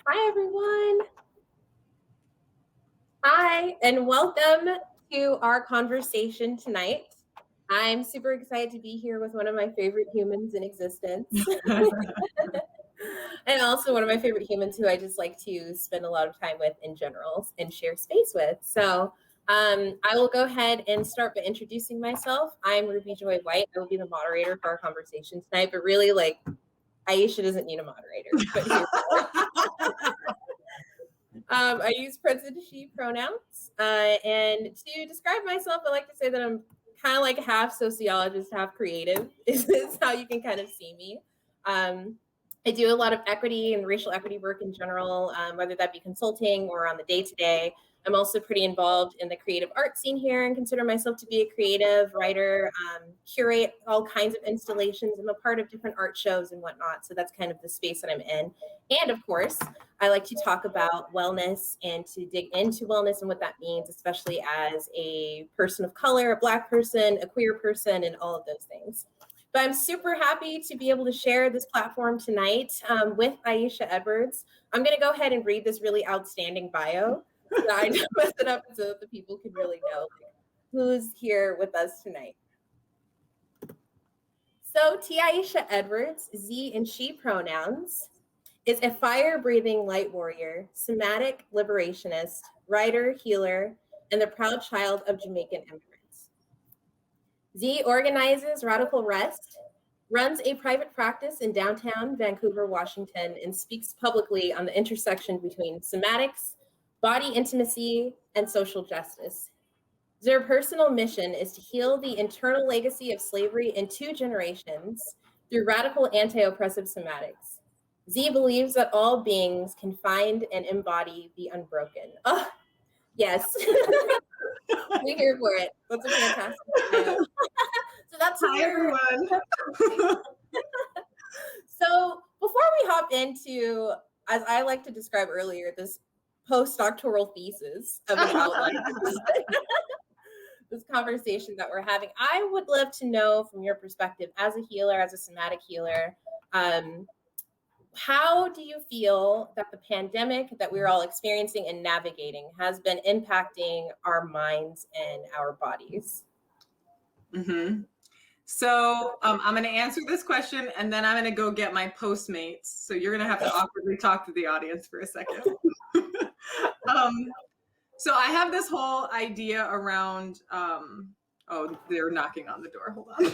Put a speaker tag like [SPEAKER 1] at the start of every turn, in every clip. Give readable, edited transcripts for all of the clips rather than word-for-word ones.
[SPEAKER 1] Hi, everyone. Hi, and welcome to our conversation tonight. I'm super excited to be here with one of my favorite humans in existence, and also one of my favorite humans who I just like to spend a lot of time with in general and share space with. So, I will go ahead and start by introducing myself. I'm Ruby Joy White. I will be the moderator for our conversation tonight, but really, Aisha doesn't need a moderator, but here. I use present she pronouns. And to describe myself, I like to say that I'm kind of like half sociologist, half creative, is how you can kind of see me. I do a lot of equity and racial equity work in general, whether that be consulting or on the day to day. I'm also pretty involved in the creative art scene here and consider myself to be a creative writer, curate all kinds of installations. I'm a part of different art shows and whatnot. So that's kind of the space that I'm in. And of course, I like to talk about wellness and to dig into wellness and what that means, especially as a person of color, a Black person, a queer person, and all of those things. But I'm super happy to be able to share this platform tonight with Aisha Edwards. I'm going to go ahead and read this really outstanding bio so that I don't mess it up so that the people can really know who's here with us tonight. So, T. Aisha Edwards, Z and she pronouns, is a fire-breathing light warrior, somatic liberationist, writer, healer, and the proud child of Jamaican immigrants. Z organizes Radical Rest, runs a private practice in downtown Vancouver, Washington, and speaks publicly on the intersection between somatics, body intimacy, and social justice. Their personal mission is to heal the internal legacy of slavery in 2 generations through radical anti-oppressive somatics. Z believes that all beings can find and embody the unbroken. Oh, yes. We're here for it. That's a fantastic bio. So that's
[SPEAKER 2] Hi, everyone.
[SPEAKER 1] So before we hop into, as I like to describe earlier, this postdoctoral thesis of an outline, this conversation that we're having, I would love to know from your perspective as a healer, as a somatic healer, how do you feel that the pandemic that we're all experiencing and navigating has been impacting our minds and our bodies?
[SPEAKER 2] Mm-hmm. So I'm going to answer this question, and then I'm going to go get my Postmates. So you're going to have to awkwardly talk to the audience for a second. So I have this whole idea around, oh, they're knocking on the door. Hold on.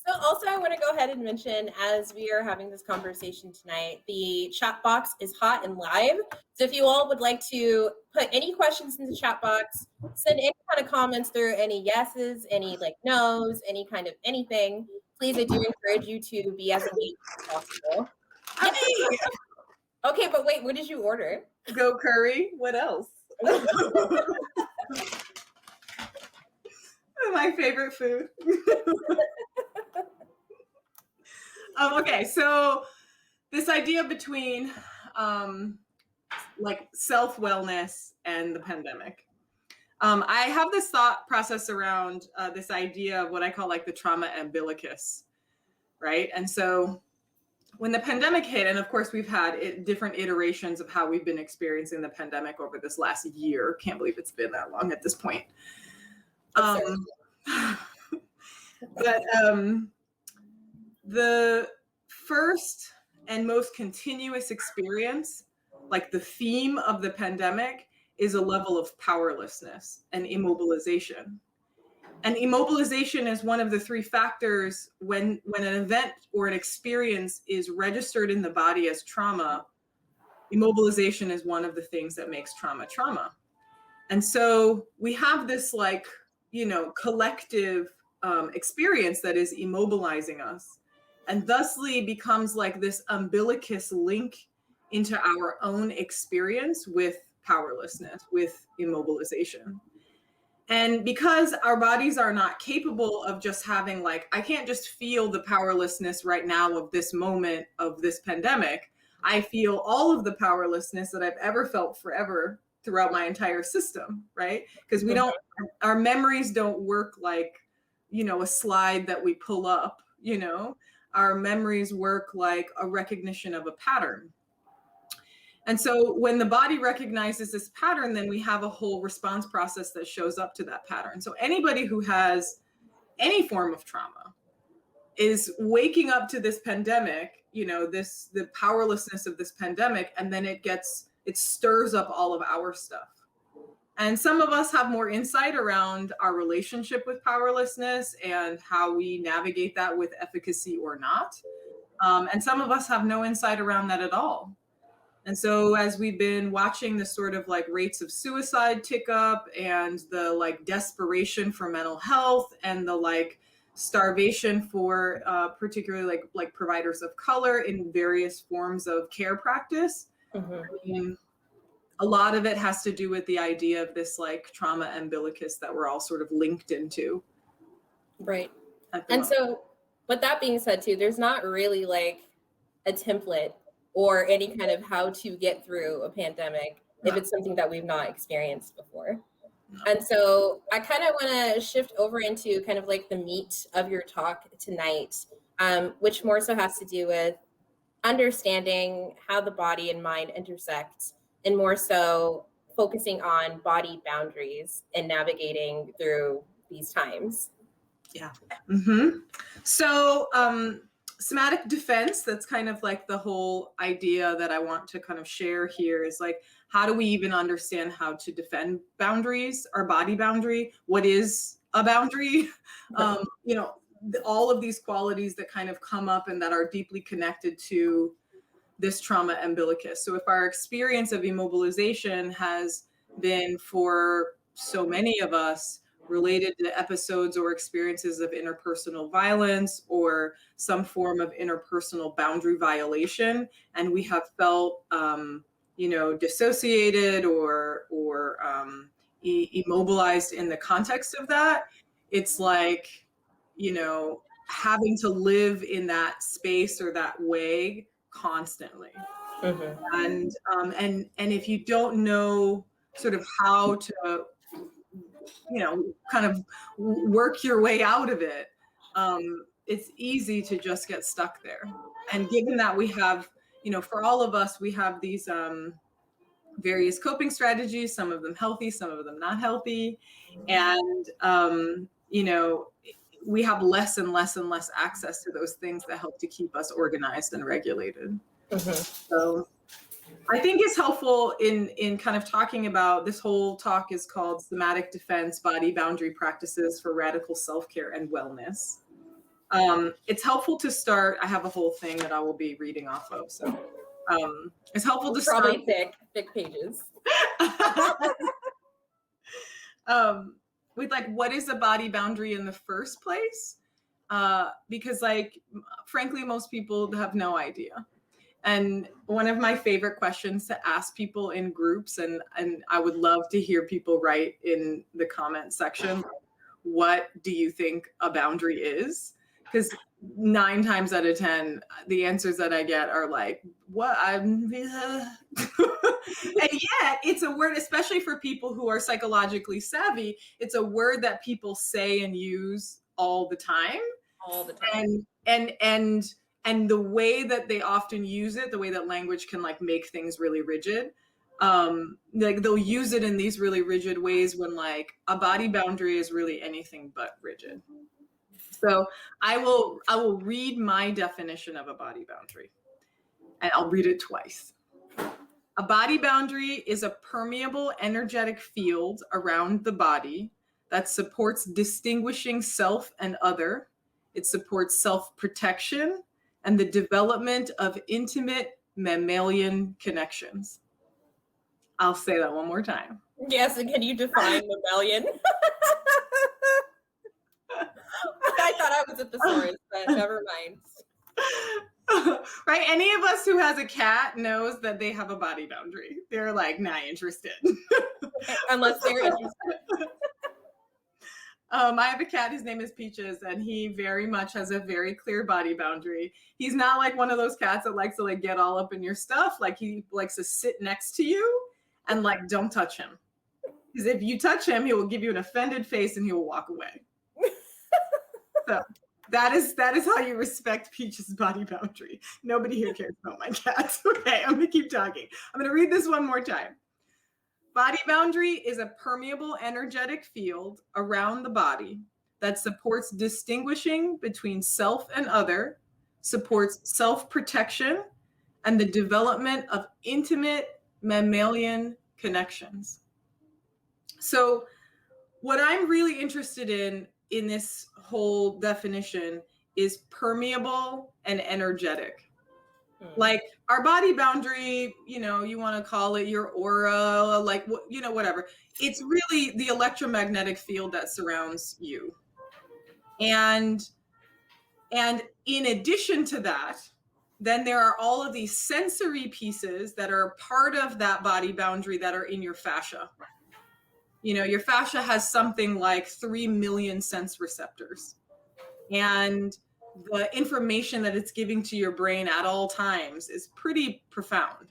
[SPEAKER 1] So also I want to go ahead and mention, as we are having this conversation tonight, the chat box is hot and live. So if you all would like to put any questions in the chat box, send any kind of comments through, any yeses, any no's, any kind of anything, please, I do encourage you to be as engaged as possible.
[SPEAKER 2] Hey!
[SPEAKER 1] Okay, but wait, what did you order?
[SPEAKER 2] Go curry. What else? My favorite food. Okay, so this idea between self-wellness and the pandemic. I have this thought process around this idea of what I call the trauma umbilicus, right? And so when the pandemic hit, and of course we've had different iterations of how we've been experiencing the pandemic over this last year. Can't believe it's been that long at this point. But the first and most continuous experience, the theme of the pandemic, is a level of powerlessness and immobilization. And immobilization is one of the 3 factors when an event or an experience is registered in the body as trauma. Immobilization is one of the things that makes trauma. And so we have this collective experience that is immobilizing us, and thusly becomes this umbilicus link into our own experience with powerlessness, with immobilization. And because our bodies are not capable of just having I can't just feel the powerlessness right now of this moment of this pandemic. I feel all of the powerlessness that I've ever felt forever throughout my entire system, right? Because our memories don't work like a slide that we pull up, our memories work like a recognition of a pattern. And so when the body recognizes this pattern, then we have a whole response process that shows up to that pattern. So anybody who has any form of trauma is waking up to this pandemic, the powerlessness of this pandemic, and then it stirs up all of our stuff. And some of us have more insight around our relationship with powerlessness and how we navigate that with efficacy or not. And some of us have no insight around that at all. And so as we've been watching the sort of like rates of suicide tick up and the like desperation for mental health and the like starvation for particularly like providers of color in various forms of care practice, a lot of it has to do with the idea of this like trauma umbilicus that we're all sort of linked into.
[SPEAKER 1] Right. And so with that being said too, there's not really like a template or any kind of how to get through a pandemic if it's something that we've not experienced before. And so I kind of want to shift over into kind of like the meat of your talk tonight, which more so has to do with understanding how the body and mind intersect, and more so focusing on body boundaries and navigating through these times.
[SPEAKER 2] Yeah. So somatic defense, that's kind of like the whole idea that I want to kind of share here, is like, how do we even understand how to defend boundaries, our body boundary? What is a boundary? All of these qualities that kind of come up and that are deeply connected to this trauma umbilicus. So if our experience of immobilization has been, for so many of us, related to episodes or experiences of interpersonal violence or some form of interpersonal boundary violation, and we have felt dissociated or immobilized in the context of that, it's like, having to live in that space or that way constantly. And if you don't know sort of how to kind of work your way out of it, it's easy to just get stuck there. And given that we have, for all of us, we have these various coping strategies, some of them healthy, some of them not healthy. And, we have less and less and less access to those things that help to keep us organized and regulated. So I think it's helpful in kind of talking about, this whole talk is called Somatic Defense, Body Boundary Practices for Radical Self-Care and Wellness. It's helpful to start, I have a whole thing that I will be reading off of. So it's helpful to start.
[SPEAKER 1] Probably thick pages.
[SPEAKER 2] With like, what is a body boundary in the first place? Because like, frankly, most people have no idea. And one of my favorite questions to ask people in groups, and I would love to hear people write in the comment section, what do you think a boundary is? Because 9 times out of 10, the answers that I get are like, what? And yet it's a word, especially for people who are psychologically savvy, it's a word that people say and use all the time.
[SPEAKER 1] All the time.
[SPEAKER 2] And the way that they often use it, the way that language can like make things really rigid, like they'll use it in these really rigid ways when like a body boundary is really anything but rigid. So I will read my definition of a body boundary, and I'll read it twice. A body boundary is a permeable energetic field around the body that supports distinguishing self and other. It supports self-protection and the development of intimate mammalian connections. I'll say that one more time.
[SPEAKER 1] Yes, and can you define mammalian? I thought I was a thesaurus, but never mind.
[SPEAKER 2] Right? Any of us who has a cat knows that they have a body boundary. They're like, not interested.
[SPEAKER 1] Unless they're interested.
[SPEAKER 2] I have a cat, his name is Peaches, and he very much has a very clear body boundary. He's not like one of those cats that likes to like get all up in your stuff. Like he likes to sit next to you and like, don't touch him. Because if you touch him, he will give you an offended face and he will walk away. So That is how you respect Peach's body boundary. Nobody here cares about my cat. Okay, I'm gonna keep talking. I'm gonna read this one more time. Body boundary is a permeable energetic field around the body that supports distinguishing between self and other, supports self-protection, and the development of intimate mammalian connections. So what I'm really interested in this whole definition is permeable and energetic. Like our body boundary, you know, you want to call it your aura, like, you know, whatever. It's really the electromagnetic field that surrounds you. And in addition to that, then there are all of these sensory pieces that are part of that body boundary that are in your fascia. You know, your fascia has something like 3 million sense receptors. And the information that it's giving to your brain at all times is pretty profound.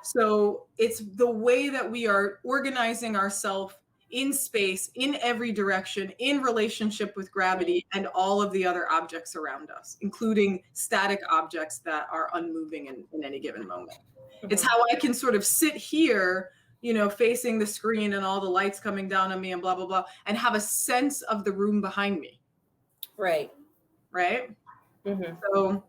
[SPEAKER 2] So it's the way that we are organizing ourselves in space, in every direction, in relationship with gravity and all of the other objects around us, including static objects that are unmoving in any given moment. It's how I can sort of sit here, you know, facing the screen and all the lights coming down on me and blah, blah, blah, and have a sense of the room behind me.
[SPEAKER 1] Right.
[SPEAKER 2] Right? So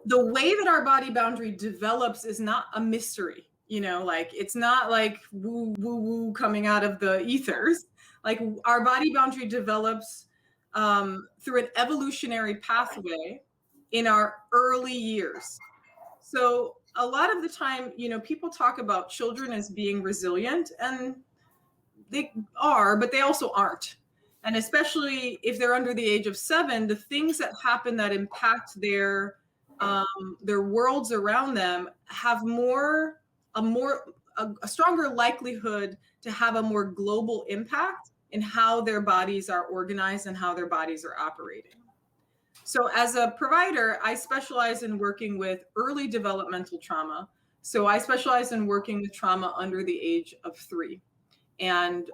[SPEAKER 2] the way that our body boundary develops is not a mystery, you know, like it's not like woo, woo, woo coming out of the ethers. Like our body boundary develops through an evolutionary pathway in our early years. So a lot of the time, you know, people talk about children as being resilient, and they are, but they also aren't. And especially if they're under the age of 7, the things that happen that impact their worlds around them have a stronger likelihood to have a more global impact in how their bodies are organized and how their bodies are operating. So as a provider, I specialize in working with early developmental trauma. So I specialize in working with trauma under the age of 3. And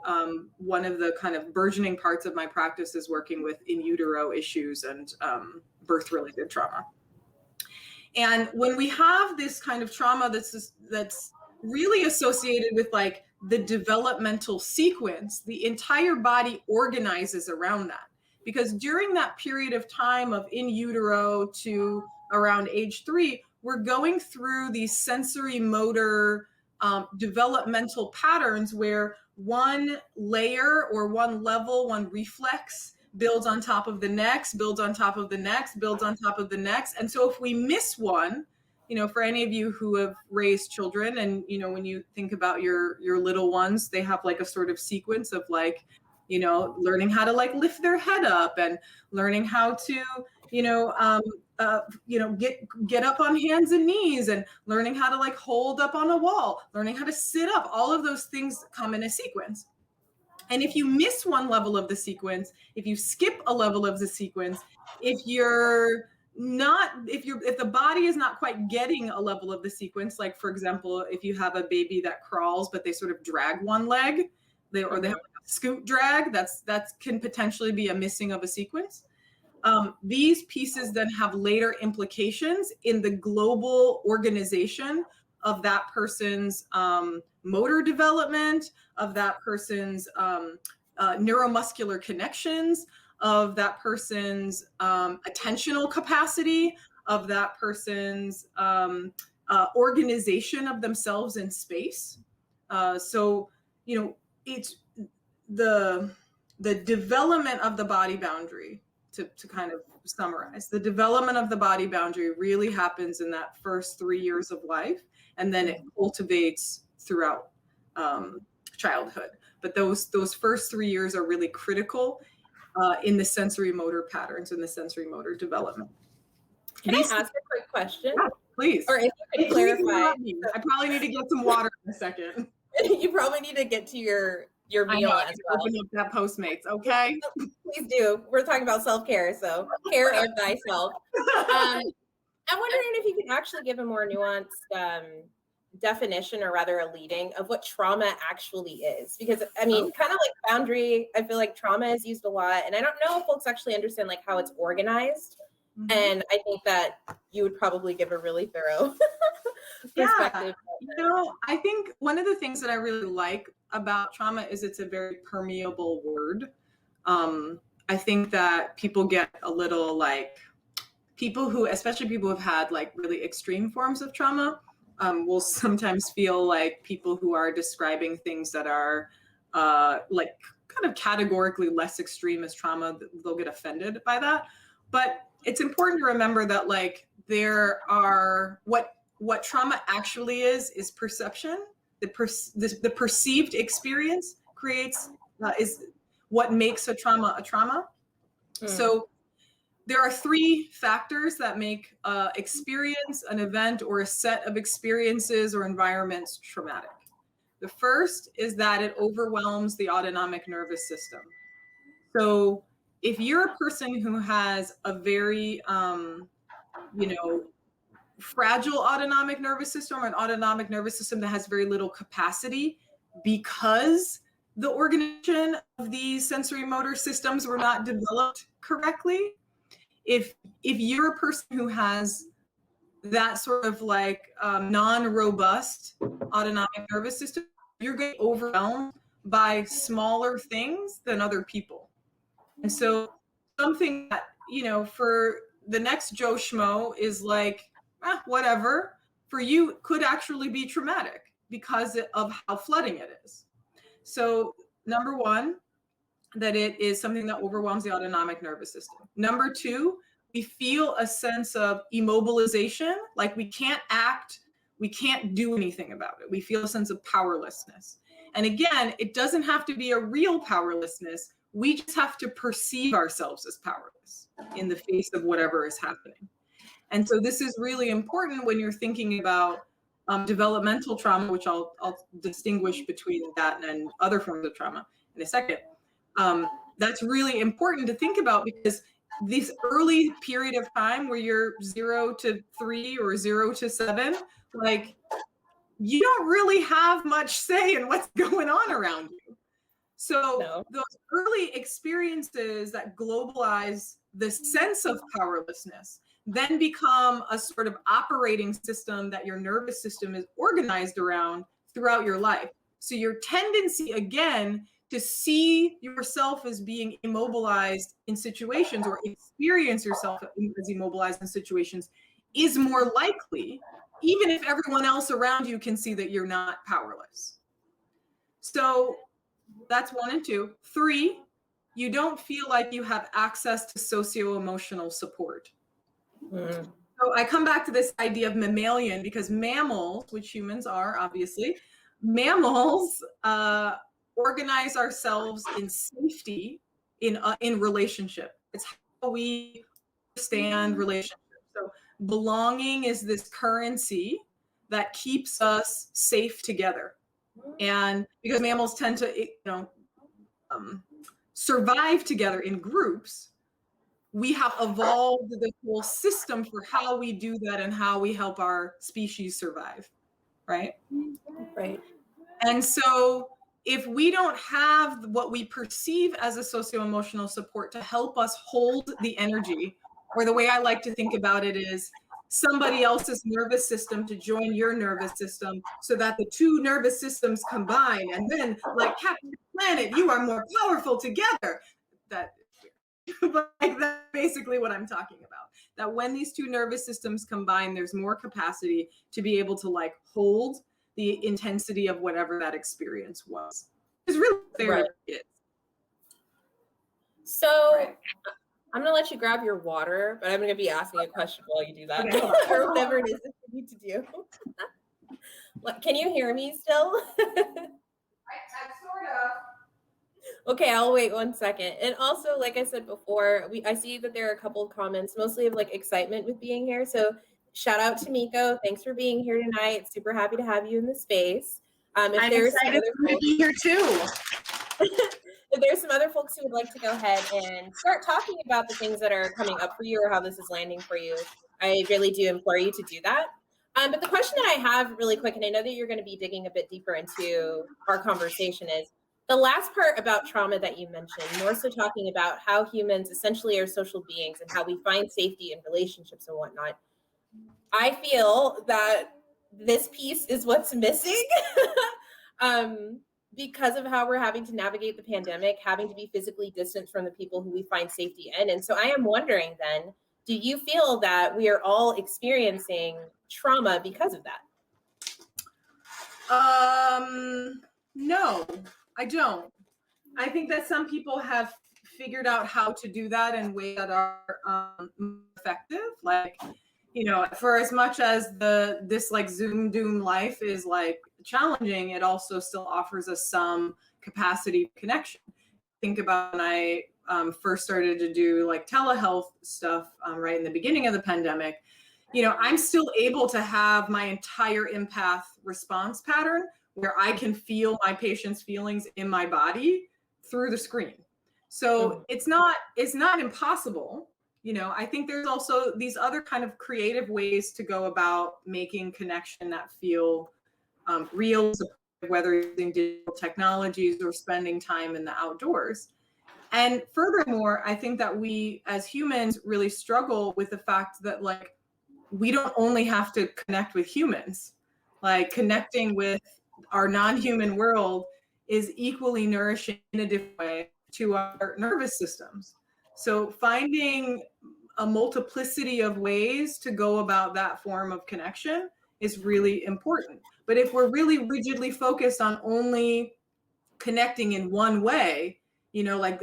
[SPEAKER 2] one of the kind of burgeoning parts of my practice is working with in utero issues and birth-related trauma. And when we have this kind of trauma that's really associated with like the developmental sequence, the entire body organizes around that. Because during that period of time of in utero to around age 3, we're going through these sensory motor developmental patterns where one layer or one level, one reflex builds on top of the next, builds on top of the next, builds on top of the next. And so if we miss one, you know, for any of you who have raised children and, you know, when you think about your little ones, they have like a sort of sequence of like, you know, learning how to like lift their head up and learning how to, get up on hands and knees and learning how to like hold up on a wall, learning how to sit up. All of those things come in a sequence. And if you miss one level of the sequence, if you skip a level of the sequence, if the body is not quite getting a level of the sequence, like for example, if you have a baby that crawls, but they sort of drag one leg, they have like a scoot drag, that can potentially be a missing of a sequence. These pieces then have later implications in the global organization of that person's motor development, of that person's neuromuscular connections, of that person's attentional capacity, of that person's organization of themselves in space. So, you know, it's the development of the body boundary, to kind of summarize, the development of the body boundary really happens in that first 3 years of life, and then it cultivates throughout childhood. But those first 3 years are really critical in the sensory motor patterns and the sensory motor development.
[SPEAKER 1] Can I ask a quick question?
[SPEAKER 2] Yeah, please.
[SPEAKER 1] Or if you could clarify.
[SPEAKER 2] I probably need to get some water in a second.
[SPEAKER 1] You probably need to get to your meal as well.
[SPEAKER 2] Open up that Postmates, okay?
[SPEAKER 1] Please do. We're talking about self-care, so care of thyself. I'm wondering if you could actually give a more nuanced definition, or rather a leading of what trauma actually is. Because I mean, kind of like boundary, I feel like trauma is used a lot, and I don't know if folks actually understand like how it's organized. Mm-hmm. And I think that you would probably give a really thorough perspective.
[SPEAKER 2] Yeah. I think one of the things that I really like about trauma is it's a very permeable word. I think that people get a little like, especially people who've had like really extreme forms of trauma, will sometimes feel like people who are describing things that are like kind of categorically less extreme as trauma, they'll get offended by that. But it's important to remember that like there are what trauma actually is perception. The perceived experience creates is what makes a trauma a trauma. So there are three factors that make experience, an event, or a set of experiences or environments traumatic. The first is that it overwhelms the autonomic nervous system. So if you're a person who has a very, fragile autonomic nervous system, or an autonomic nervous system that has very little capacity because the organization of these sensory motor systems were not developed correctly, if you're a person who has that sort of like non-robust autonomic nervous system, you're getting overwhelmed by smaller things than other people. And so something that, for the next Joe Schmo is like, whatever, for you could actually be traumatic because of how flooding it is. So number one, that it is something that overwhelms the autonomic nervous system. Number two, we feel a sense of immobilization, like we can't act, we can't do anything about it. We feel a sense of powerlessness. And again, it doesn't have to be a real powerlessness. We just have to perceive ourselves as powerless in the face of whatever is happening. And so this is really important when you're thinking about developmental trauma, which I'll distinguish between that and other forms of trauma in a second. That's really important to think about, because this early period of time where you're 0 to 3 or 0 to 7, like you don't really have much say in what's going on around you. So those early experiences that globalize the sense of powerlessness then become a sort of operating system that your nervous system is organized around throughout your life. So your tendency, again, to see yourself as being immobilized in situations, or experience yourself as immobilized in situations, is more likely, even if everyone else around you can see that you're not powerless. So that's 1 and 2. 3, you don't feel like you have access to socio-emotional support. So I come back to this idea of mammalian, because mammals, which humans are obviously, mammals organize ourselves in safety in relationship. It's how we understand relationships. So belonging is this currency that keeps us safe together. And because mammals tend to, survive together in groups, we have evolved the whole system for how we do that and how we help our species survive, right?
[SPEAKER 1] Right.
[SPEAKER 2] And so if we don't have what we perceive as a socio-emotional support to help us hold the energy, or the way I like to think about it is somebody else's nervous system to join your nervous system, so that the two nervous systems combine, and then like Captain Planet, you are more powerful together. But that's basically what I'm talking about. That when these two nervous systems combine, there's more capacity to be able to like hold the intensity of whatever that experience was. It's really fair. Right.
[SPEAKER 1] So I'm gonna let you grab your water, but I'm gonna be asking a question while you do that, or whatever it is that you need to do. Can you hear me still?
[SPEAKER 2] I sort of.
[SPEAKER 1] Okay, I'll wait 1 second. And also, like I said before, I see that there are a couple of comments, mostly of like excitement with being here. So shout out to Miko. Thanks for being here tonight. Super happy to have you in the space.
[SPEAKER 2] I'm excited to be here too.
[SPEAKER 1] If there's some other folks who would like to go ahead and start talking about the things that are coming up for you, or how this is landing for you, I really do implore you to do that. But the question that I have really quick, and I know that you're going to be digging a bit deeper into our conversation, is the last part about trauma that you mentioned, more so talking about how humans essentially are social beings and how we find safety in relationships and whatnot. I feel that this piece is what's missing because of how we're having to navigate the pandemic, having to be physically distant from the people who we find safety in. And so I am wondering then, do you feel that we are all experiencing trauma because of that?
[SPEAKER 2] No, I don't. I think that some people have figured out how to do that in ways that are effective. Like, you know, for as much as this like Zoom doom life is like challenging, it also still offers us some capacity of connection. Think about when I first started to do like telehealth stuff right in the beginning of the pandemic. You know, I'm still able to have my entire empath response pattern where I can feel my patient's feelings in my body through the screen. So it's not impossible. You know, I think there's also these other kind of creative ways to go about making connection that feel real, whether using digital technologies or spending time in the outdoors. And furthermore, I think that we as humans really struggle with the fact that like we don't only have to connect with humans, like connecting with our non-human world is equally nourishing in a different way to our nervous systems. So finding a multiplicity of ways to go about that form of connection is really important. But if we're really rigidly focused on only connecting in one way, you know, like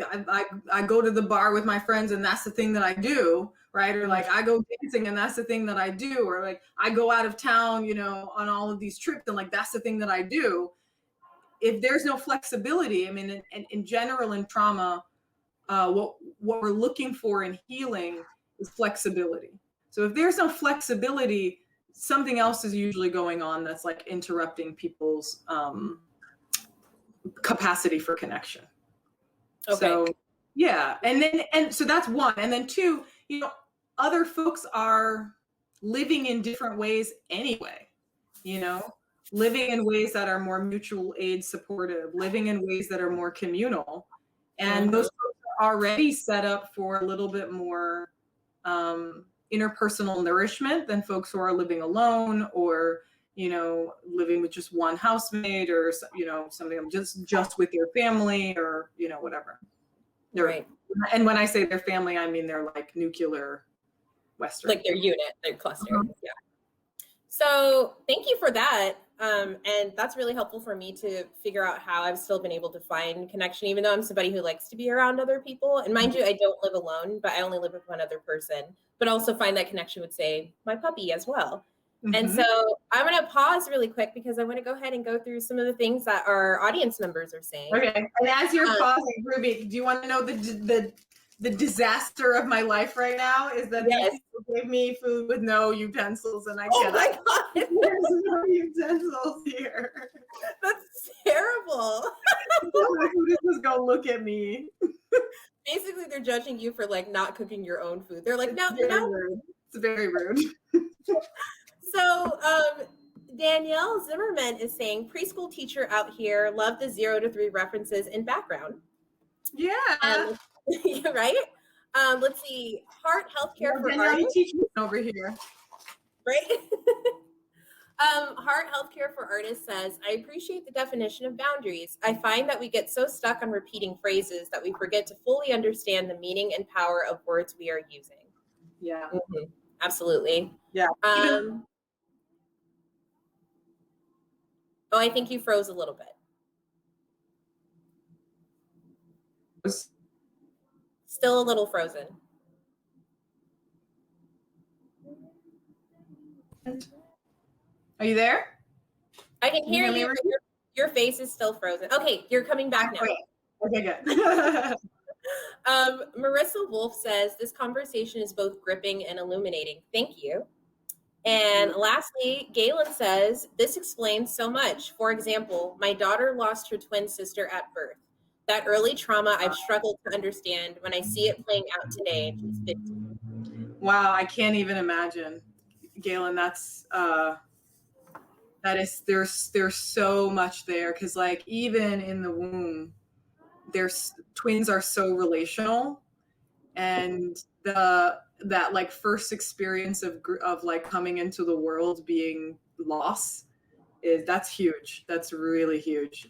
[SPEAKER 2] I go to the bar with my friends and that's the thing that I do, right? Or like I go dancing and that's the thing that I do, or like I go out of town, you know, on all of these trips and like that's the thing that I do. If there's no flexibility, I mean, in general in trauma, what we're looking for in healing is flexibility. So if there's no flexibility, something else is usually going on that's like interrupting people's capacity for connection. Okay. So yeah, and so that's one. And then two, you know, other folks are living in different ways anyway, you know, living in ways that are more mutual aid supportive, living in ways that are more communal. And those folks are already set up for a little bit more interpersonal nourishment than folks who are living alone or, you know, living with just one housemate or, you know, something just with their family or, you know, whatever. Right. And when I say their family, I mean they're like nuclear Western.
[SPEAKER 1] Like their unit, their cluster. Yeah. So thank you for that. And that's really helpful for me to figure out how I've still been able to find connection, even though I'm somebody who likes to be around other people. And mind you, I don't live alone, but I only live with one other person, but also find that connection with, say, my puppy as well. And so I'm going to pause really quick because I want to go ahead and go through some of the things that our audience members are saying.
[SPEAKER 2] Okay. And as you're pausing, Ruby, do you want to know the disaster of my life right now is that these people gave me food with no utensils and I cannot.
[SPEAKER 1] Oh my God.
[SPEAKER 2] There's no utensils here.
[SPEAKER 1] That's terrible.
[SPEAKER 2] My food is just gonna look at me.
[SPEAKER 1] Basically, they're judging you for like not cooking your own food. They're like, no.
[SPEAKER 2] Rude. It's very rude.
[SPEAKER 1] So Danielle Zimmerman is saying preschool teacher out here, love the 0 to 3 references in background.
[SPEAKER 2] Yeah.
[SPEAKER 1] Right? Let's see. Heart healthcare for artists.
[SPEAKER 2] Over here.
[SPEAKER 1] Right? Heart healthcare for artists says, I appreciate the definition of boundaries. I find that we get so stuck on repeating phrases that we forget to fully understand the meaning and power of words we are using.
[SPEAKER 2] Yeah.
[SPEAKER 1] Absolutely.
[SPEAKER 2] Yeah.
[SPEAKER 1] I think you froze a little bit. Still a little frozen.
[SPEAKER 2] Are you there?
[SPEAKER 1] I can hear you. Your face is still frozen. Okay, you're coming back now.
[SPEAKER 2] Okay, good.
[SPEAKER 1] Marissa Wolf says, this conversation is both gripping and illuminating. Thank you. And lastly, Galen says, this explains so much. For example, my daughter lost her twin sister at birth. That early trauma I've struggled to understand. When I see it playing out today, and she's 15.
[SPEAKER 2] Wow, I can't even imagine. Galen, that's That is, there's so much there, because like even in the womb, there's twins are so relational, and that like first experience of like coming into the world being loss that's huge. That's really huge.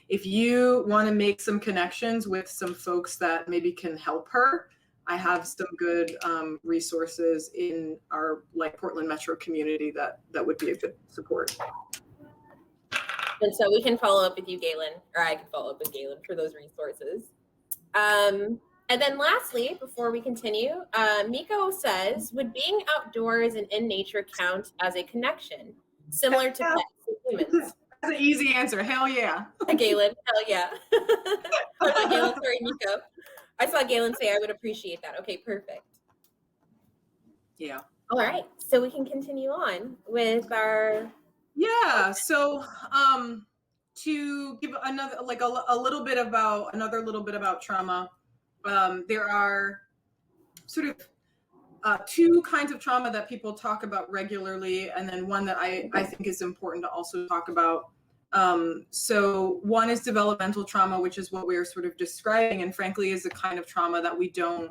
[SPEAKER 2] If you want to make some connections with some folks that maybe can help her, I have some good resources in our like Portland Metro community that would be a good support.
[SPEAKER 1] And so we can follow up with you, Galen, or I can follow up with Galen for those resources. And then lastly, before we continue, Miko says, would being outdoors and in nature count as a connection, similar to pets and humans?
[SPEAKER 2] That's an easy answer. Hell yeah.
[SPEAKER 1] Galen, hell yeah. Or not Galen, sorry, Miko. I saw Galen say I would appreciate that. Okay, perfect.
[SPEAKER 2] Yeah.
[SPEAKER 1] All right, so we can continue on with our...
[SPEAKER 2] Yeah, so to give another, like a little bit about trauma, there are sort of two kinds of trauma that people talk about regularly, and then one that I think is important to also talk about. So one is developmental trauma, which is what we're sort of describing, and frankly is the kind of trauma that we don't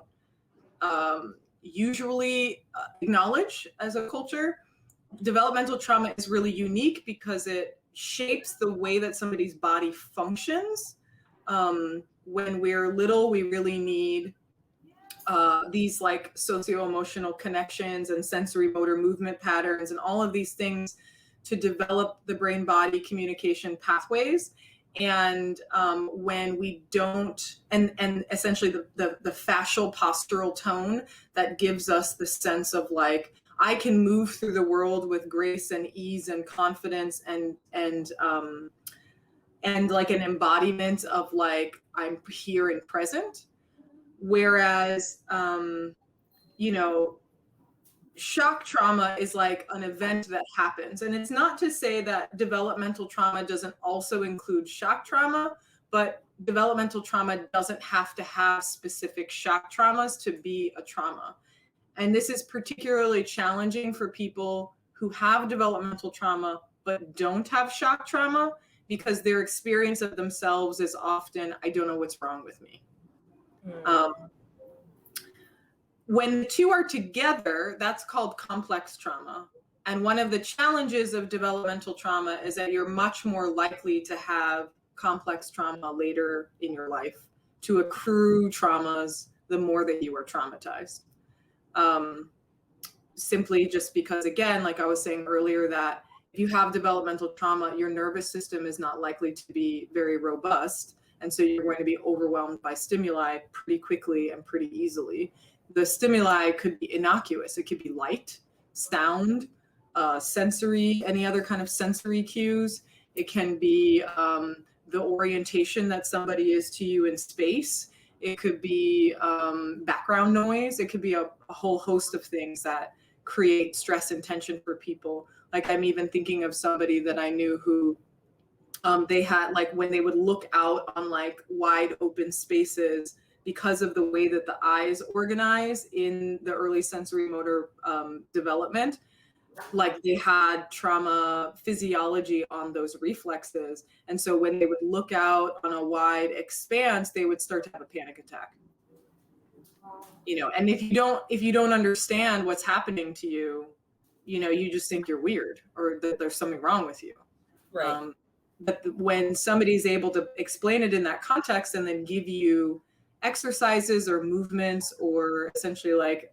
[SPEAKER 2] usually acknowledge as a culture. Developmental trauma is really unique because it shapes the way that somebody's body functions. When we're little, we really need these like socio-emotional connections and sensory motor movement patterns and all of these things to develop the brain-body communication pathways. And when we don't, and essentially the fascial postural tone that gives us the sense of like, I can move through the world with grace and ease and confidence and like an embodiment of like, I'm here and present. Whereas, you know, shock trauma is like an event that happens. And it's not to say that developmental trauma doesn't also include shock trauma, but developmental trauma doesn't have to have specific shock traumas to be a trauma. And this is particularly challenging for people who have developmental trauma but don't have shock trauma, because their experience of themselves is often, I don't know what's wrong with me. When the two are together, that's called complex trauma. And one of the challenges of developmental trauma is that you're much more likely to have complex trauma later in your life, to accrue traumas the more that you are traumatized. Simply just because, again, like I was saying earlier, that if you have developmental trauma, your nervous system is not likely to be very robust. And so you're going to be overwhelmed by stimuli pretty quickly and pretty easily. The stimuli could be innocuous. It could be light, sound, sensory, any other kind of sensory cues. It can be the orientation that somebody is to you in space. It could be background noise. It could be a whole host of things that create stress and tension for people. Like I'm even thinking of somebody that I knew who they had, like when they would look out on like wide open spaces, because of the way that the eyes organize in the early sensory motor development, like they had trauma physiology on those reflexes. And so when they would look out on a wide expanse, they would start to have a panic attack. You know, and if you don't understand what's happening to you, you know, you just think you're weird or that there's something wrong with you.
[SPEAKER 1] Right.
[SPEAKER 2] But when somebody's able to explain it in that context and then give you exercises or movements or essentially like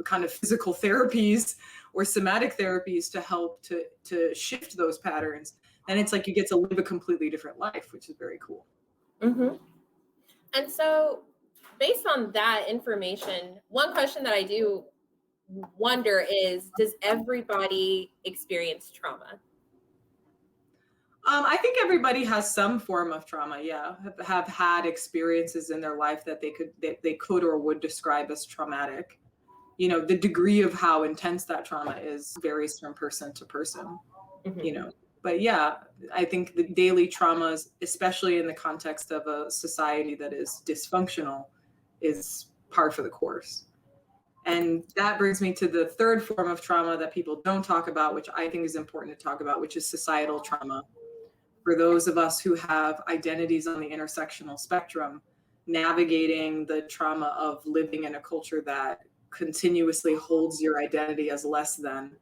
[SPEAKER 2] kind of physical therapies or somatic therapies to help to shift those patterns, then it's like you get to live a completely different life, which is very cool.
[SPEAKER 1] Mm-hmm. And so based on that information, one question that I do wonder is, does everybody experience trauma?
[SPEAKER 2] I think everybody has some form of trauma, yeah, have had experiences in their life that they could or would describe as traumatic. You know, the degree of how intense that trauma is varies from person to person, you know. But yeah, I think the daily traumas, especially in the context of a society that is dysfunctional, is par for the course. And that brings me to the third form of trauma that people don't talk about, which I think is important to talk about, which is societal trauma. For those of us who have identities on the intersectional spectrum, navigating the trauma of living in a culture that continuously holds your identity as less than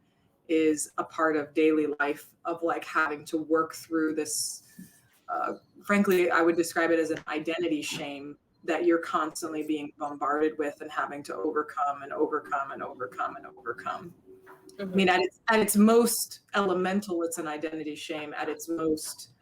[SPEAKER 2] is a part of daily life, of like having to work through this, frankly, I would describe it as an identity shame that you're constantly being bombarded with and having to overcome and overcome and overcome and overcome. I mean, at its most elemental, it's an identity shame. At its most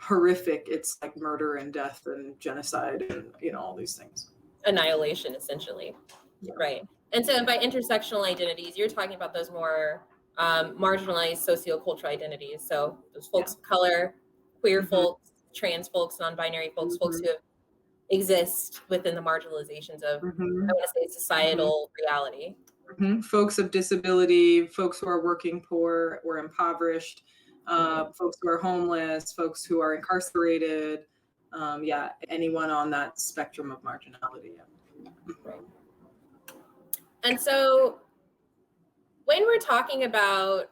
[SPEAKER 2] horrific, it's like murder and death and genocide and, you know, all these things.
[SPEAKER 1] Annihilation, essentially. Yeah. Right. And so by intersectional identities, you're talking about those more marginalized sociocultural identities. So those folks of color, queer folks, trans folks, non-binary folks, folks who exist within the marginalizations of, I want to say, societal reality.
[SPEAKER 2] Folks of disability, folks who are working poor or impoverished, folks who are homeless, folks who are incarcerated, anyone on that spectrum of marginality.
[SPEAKER 1] Right. And so when we're talking about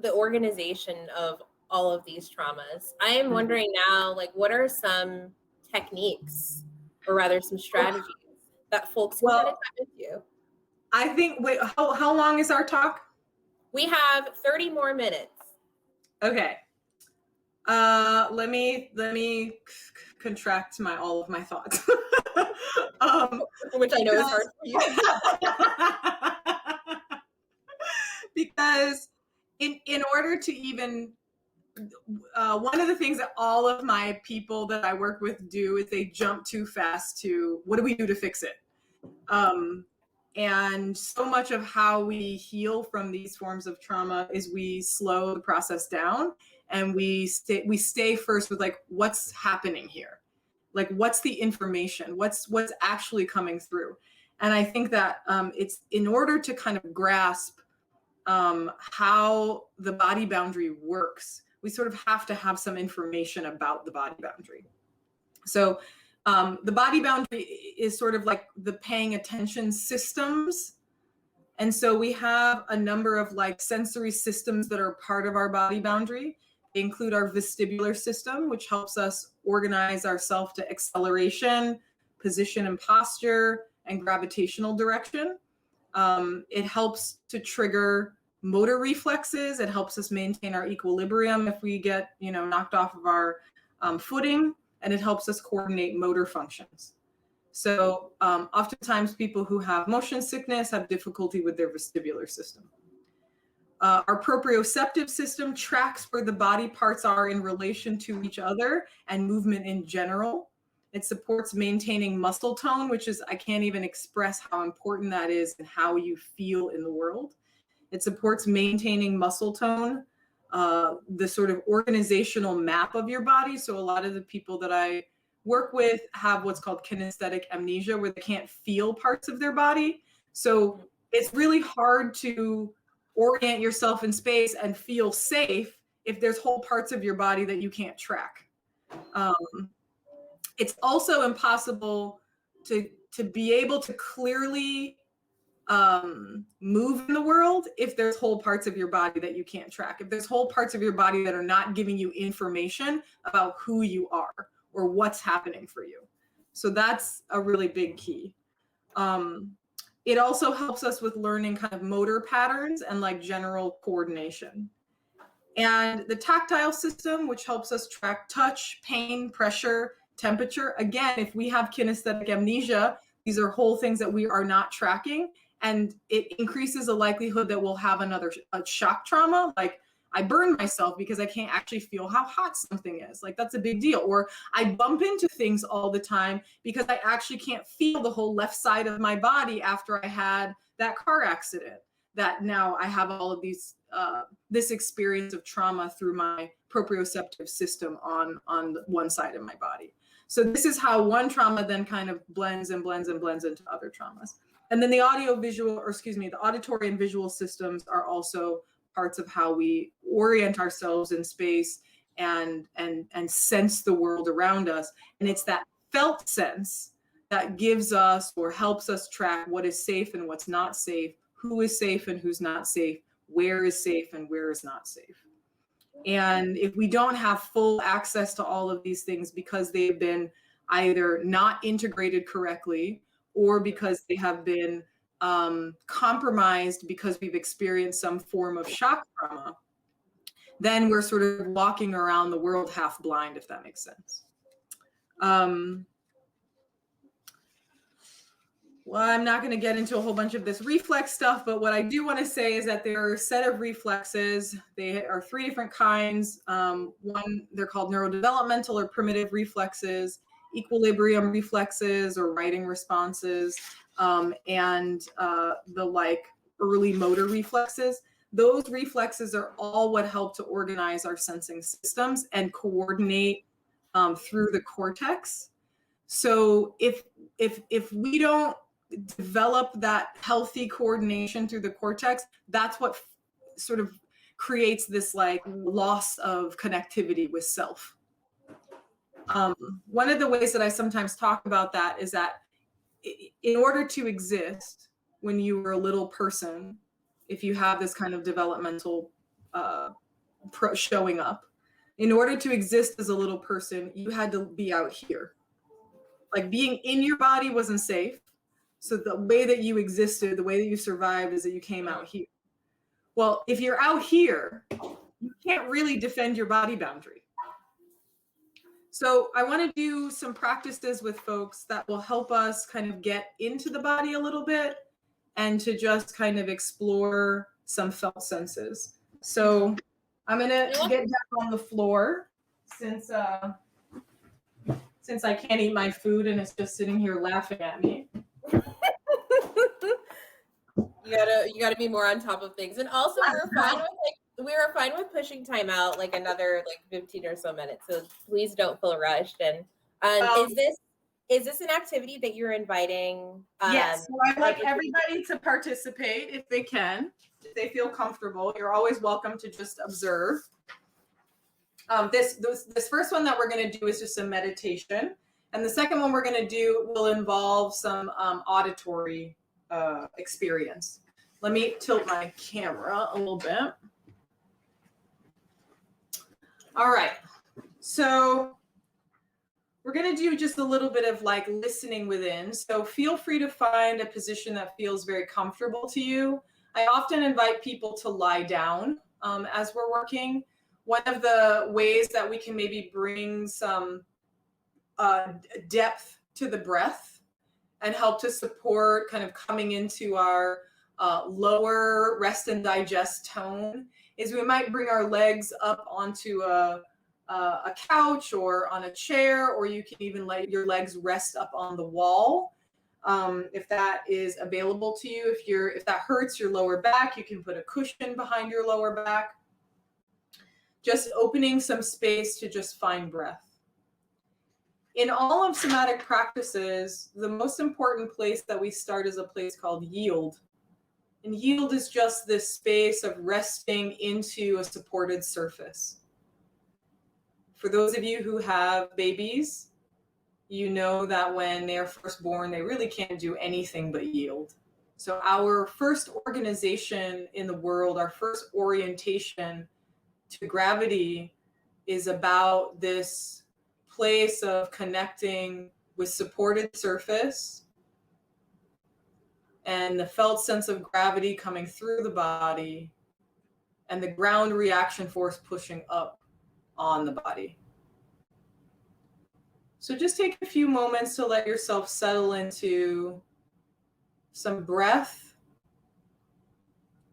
[SPEAKER 1] the organization of all of these traumas, I am wondering now, like, what are some techniques, or rather some strategies that folks can kind of tap into?
[SPEAKER 2] I think, wait, how long is our talk?
[SPEAKER 1] We have 30 more minutes.
[SPEAKER 2] Okay. Let me contract all of my thoughts.
[SPEAKER 1] Which I know is hard for you.
[SPEAKER 2] Because in order to even, one of the things that all of my people that I work with do is they jump too fast to, what do we do to fix it? And so much of how we heal from these forms of trauma is we slow the process down, and we stay first with like, what's happening here? Like, what's the information? What's actually coming through? And I think that it's in order to kind of grasp how the body boundary works, we sort of have to have some information about the body boundary. So the body boundary is sort of like the paying attention systems. And so we have a number of like sensory systems that are part of our body boundary. They include our vestibular system, which helps us organize ourselves to acceleration, position and posture, and gravitational direction. It helps to trigger motor reflexes. It helps us maintain our equilibrium if we get, knocked off of our footing, and it helps us coordinate motor functions. So oftentimes people who have motion sickness have difficulty with their vestibular system. Our proprioceptive system tracks where the body parts are in relation to each other and movement in general. It supports maintaining muscle tone, which is, I can't even express how important that is and how you feel in the world. It supports maintaining muscle tone, the sort of organizational map of your body. So a lot of the people that I work with have what's called kinesthetic amnesia, where they can't feel parts of their body. So it's really hard to orient yourself in space and feel safe if there's whole parts of your body that you can't track. It's also impossible to be able to clearly move in the world if there's whole parts of your body that you can't track. If there's whole parts of your body that are not giving you information about who you are or what's happening for you. So that's a really big key. It also helps us with learning kind of motor patterns and like general coordination. And the tactile system, which helps us track touch, pain, pressure, temperature. Again, if we have kinesthetic amnesia, these are whole things that we are not tracking, and it increases the likelihood that we'll have a shock trauma. Like, I burn myself because I can't actually feel how hot something is. Like, that's a big deal. Or I bump into things all the time because I actually can't feel the whole left side of my body after I had that car accident. That now I have all of these, this experience of trauma through my proprioceptive system on one side of my body. So this is how one trauma then kind of blends and blends and blends into other traumas. And then the the auditory and visual systems are also parts of how we orient ourselves in space and sense the world around us. And it's that felt sense that gives us or helps us track what is safe and what's not safe, who is safe and who's not safe, where is safe and where is not safe. And if we don't have full access to all of these things because they've been either not integrated correctly or because they have been compromised because we've experienced some form of shock trauma, then we're sort of walking around the world half blind, if that makes sense. Well, I'm not going to get into a whole bunch of this reflex stuff, but what I do want to say is that there are a set of reflexes. They are 3 different kinds. One, they're called neurodevelopmental or primitive reflexes, equilibrium reflexes or writing responses, and the like early motor reflexes. Those reflexes are all what help to organize our sensing systems and coordinate through the cortex. So if we don't develop that healthy coordination through the cortex, that's what sort of creates this like loss of connectivity with self. One of the ways that I sometimes talk about that is that in order to exist when you were a little person, if you have this kind of developmental showing up, in order to exist as a little person, you had to be out here. Like being in your body wasn't safe. So the way that you existed, the way that you survived is that you came out here. Well, if you're out here, you can't really defend your body boundary. So I want to do some practices with folks that will help us kind of get into the body a little bit and to just kind of explore some felt senses. So I'm going to get down on the floor since I can't eat my food and it's just sitting here laughing at me.
[SPEAKER 1] You gotta be more on top of things. And also we were fine with pushing time out like another like 15 or so minutes. So please don't feel rushed. And is this an activity that you're inviting?
[SPEAKER 2] Yes, so I'd like everybody to participate if they can, if they feel comfortable. You're always welcome to just observe. This first one that we're going to do is just a meditation. And the second one we're going to do will involve some auditory experience. Let me tilt my camera a little bit. All right. So we're going to do just a little bit of like listening within. So feel free to find a position that feels very comfortable to you. I often invite people to lie down as we're working. One of the ways that we can maybe bring some depth to the breath and help to support kind of coming into our lower rest and digest tone is we might bring our legs up onto a couch or on a chair, or you can even let your legs rest up on the wall. If that is available to you, if that hurts your lower back, you can put a cushion behind your lower back. Just opening some space to just find breath. In all of somatic practices, the most important place that we start is a place called yield. And yield is just this space of resting into a supported surface. For those of you who have babies, you know that when they're first born, they really can't do anything but yield. So our first organization in the world, our first orientation to gravity is about this place of connecting with supported surface and the felt sense of gravity coming through the body and the ground reaction force pushing up on the body. So just take a few moments to let yourself settle into some breath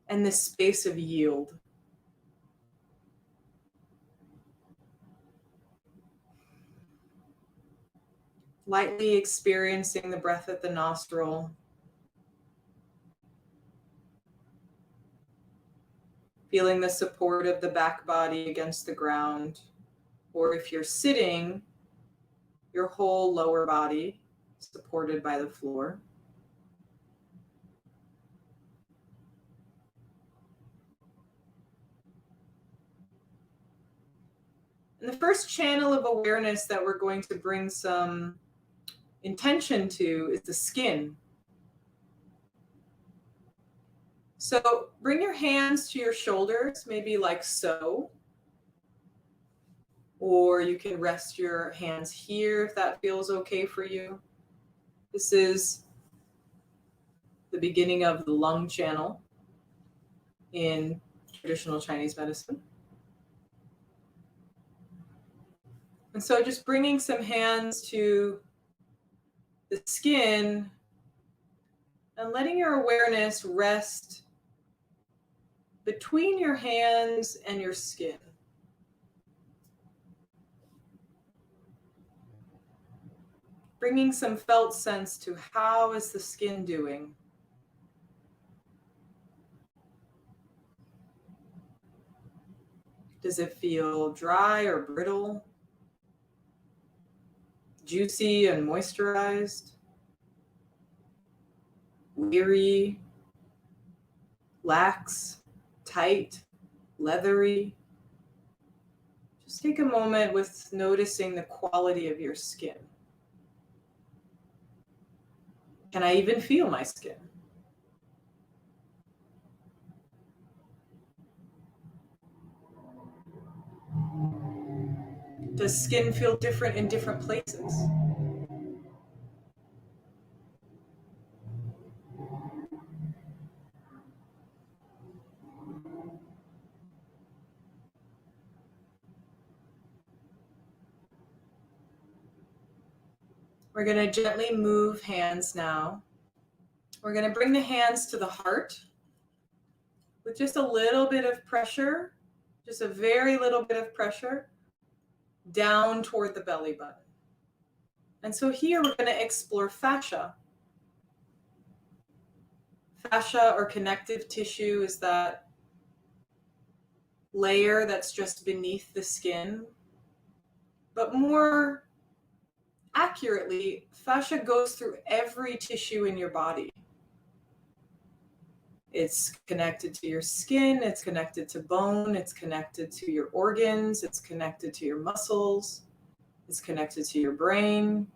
[SPEAKER 2] and this space of yield. Lightly experiencing the breath at the nostril. Feeling the support of the back body against the ground. Or if you're sitting, your whole lower body supported by the floor. And the first channel of awareness that we're going to bring some intention to is the skin. So bring your hands to your shoulders, maybe like so. Or you can rest your hands here if that feels okay for you. This is the beginning of the lung channel in traditional Chinese medicine. And so just bringing some hands to the skin and letting your awareness rest between your hands and your skin. Bringing some felt sense to how is the skin doing. Does it feel dry or brittle? Juicy and moisturized? Weary? Lax? Tight? Leathery? Just take a moment with noticing the quality of your skin. Can I even feel my skin? Does skin feel different in different places? We're going to gently move hands now. We're going to bring the hands to the heart with just a little bit of pressure, just a very little bit of pressure down toward the belly button. And so here we're going to explore fascia. Fascia or connective tissue is that layer that's just beneath the skin. But more accurately, fascia goes through every tissue in your body. It's connected to your skin, it's connected to bone, it's connected to your organs, it's connected to your muscles, it's connected to your brain.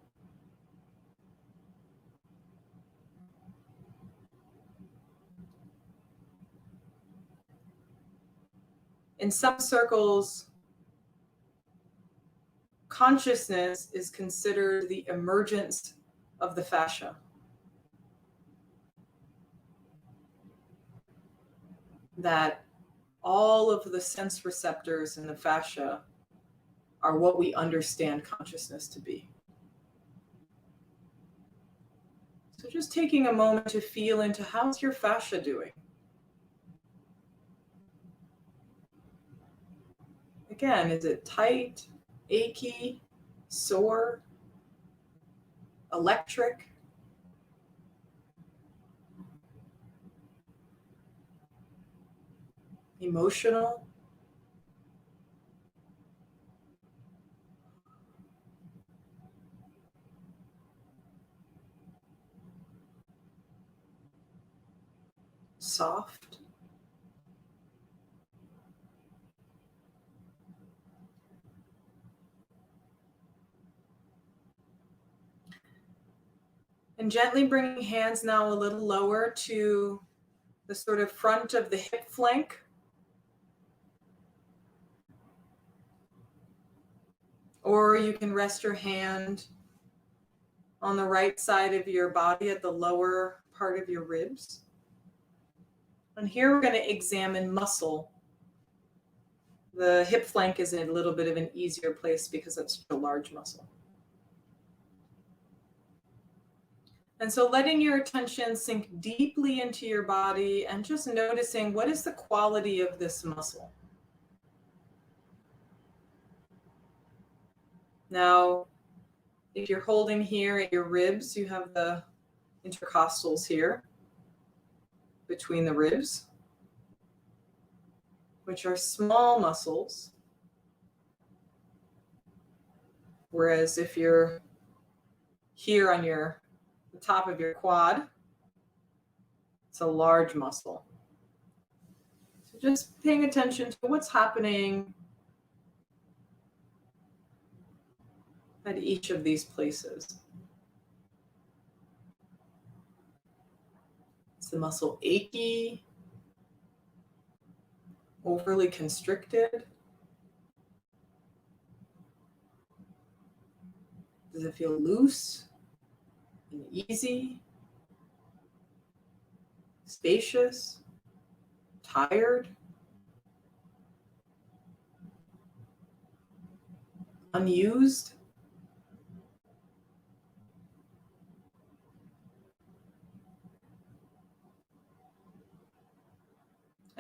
[SPEAKER 2] In some circles, consciousness is considered the emergence of the fascia. That all of the sense receptors in the fascia are what we understand consciousness to be. So just taking a moment to feel into how's your fascia doing? Again, is it tight, achy, sore, electric? Emotional? Soft? And gently bringing hands now a little lower to the sort of front of the hip flank. Or you can rest your hand on the right side of your body at the lower part of your ribs. And here we're going to examine muscle. The hip flank is in a little bit of an easier place because it's a large muscle. And so letting your attention sink deeply into your body and just noticing what is the quality of this muscle. Now, if you're holding here at your ribs, you have the intercostals here between the ribs, which are small muscles. Whereas if you're here on the top of your quad, it's a large muscle. So just paying attention to what's happening at each of these places. Is the muscle achy? Overly constricted? Does it feel loose and easy? Spacious? Tired? Unused?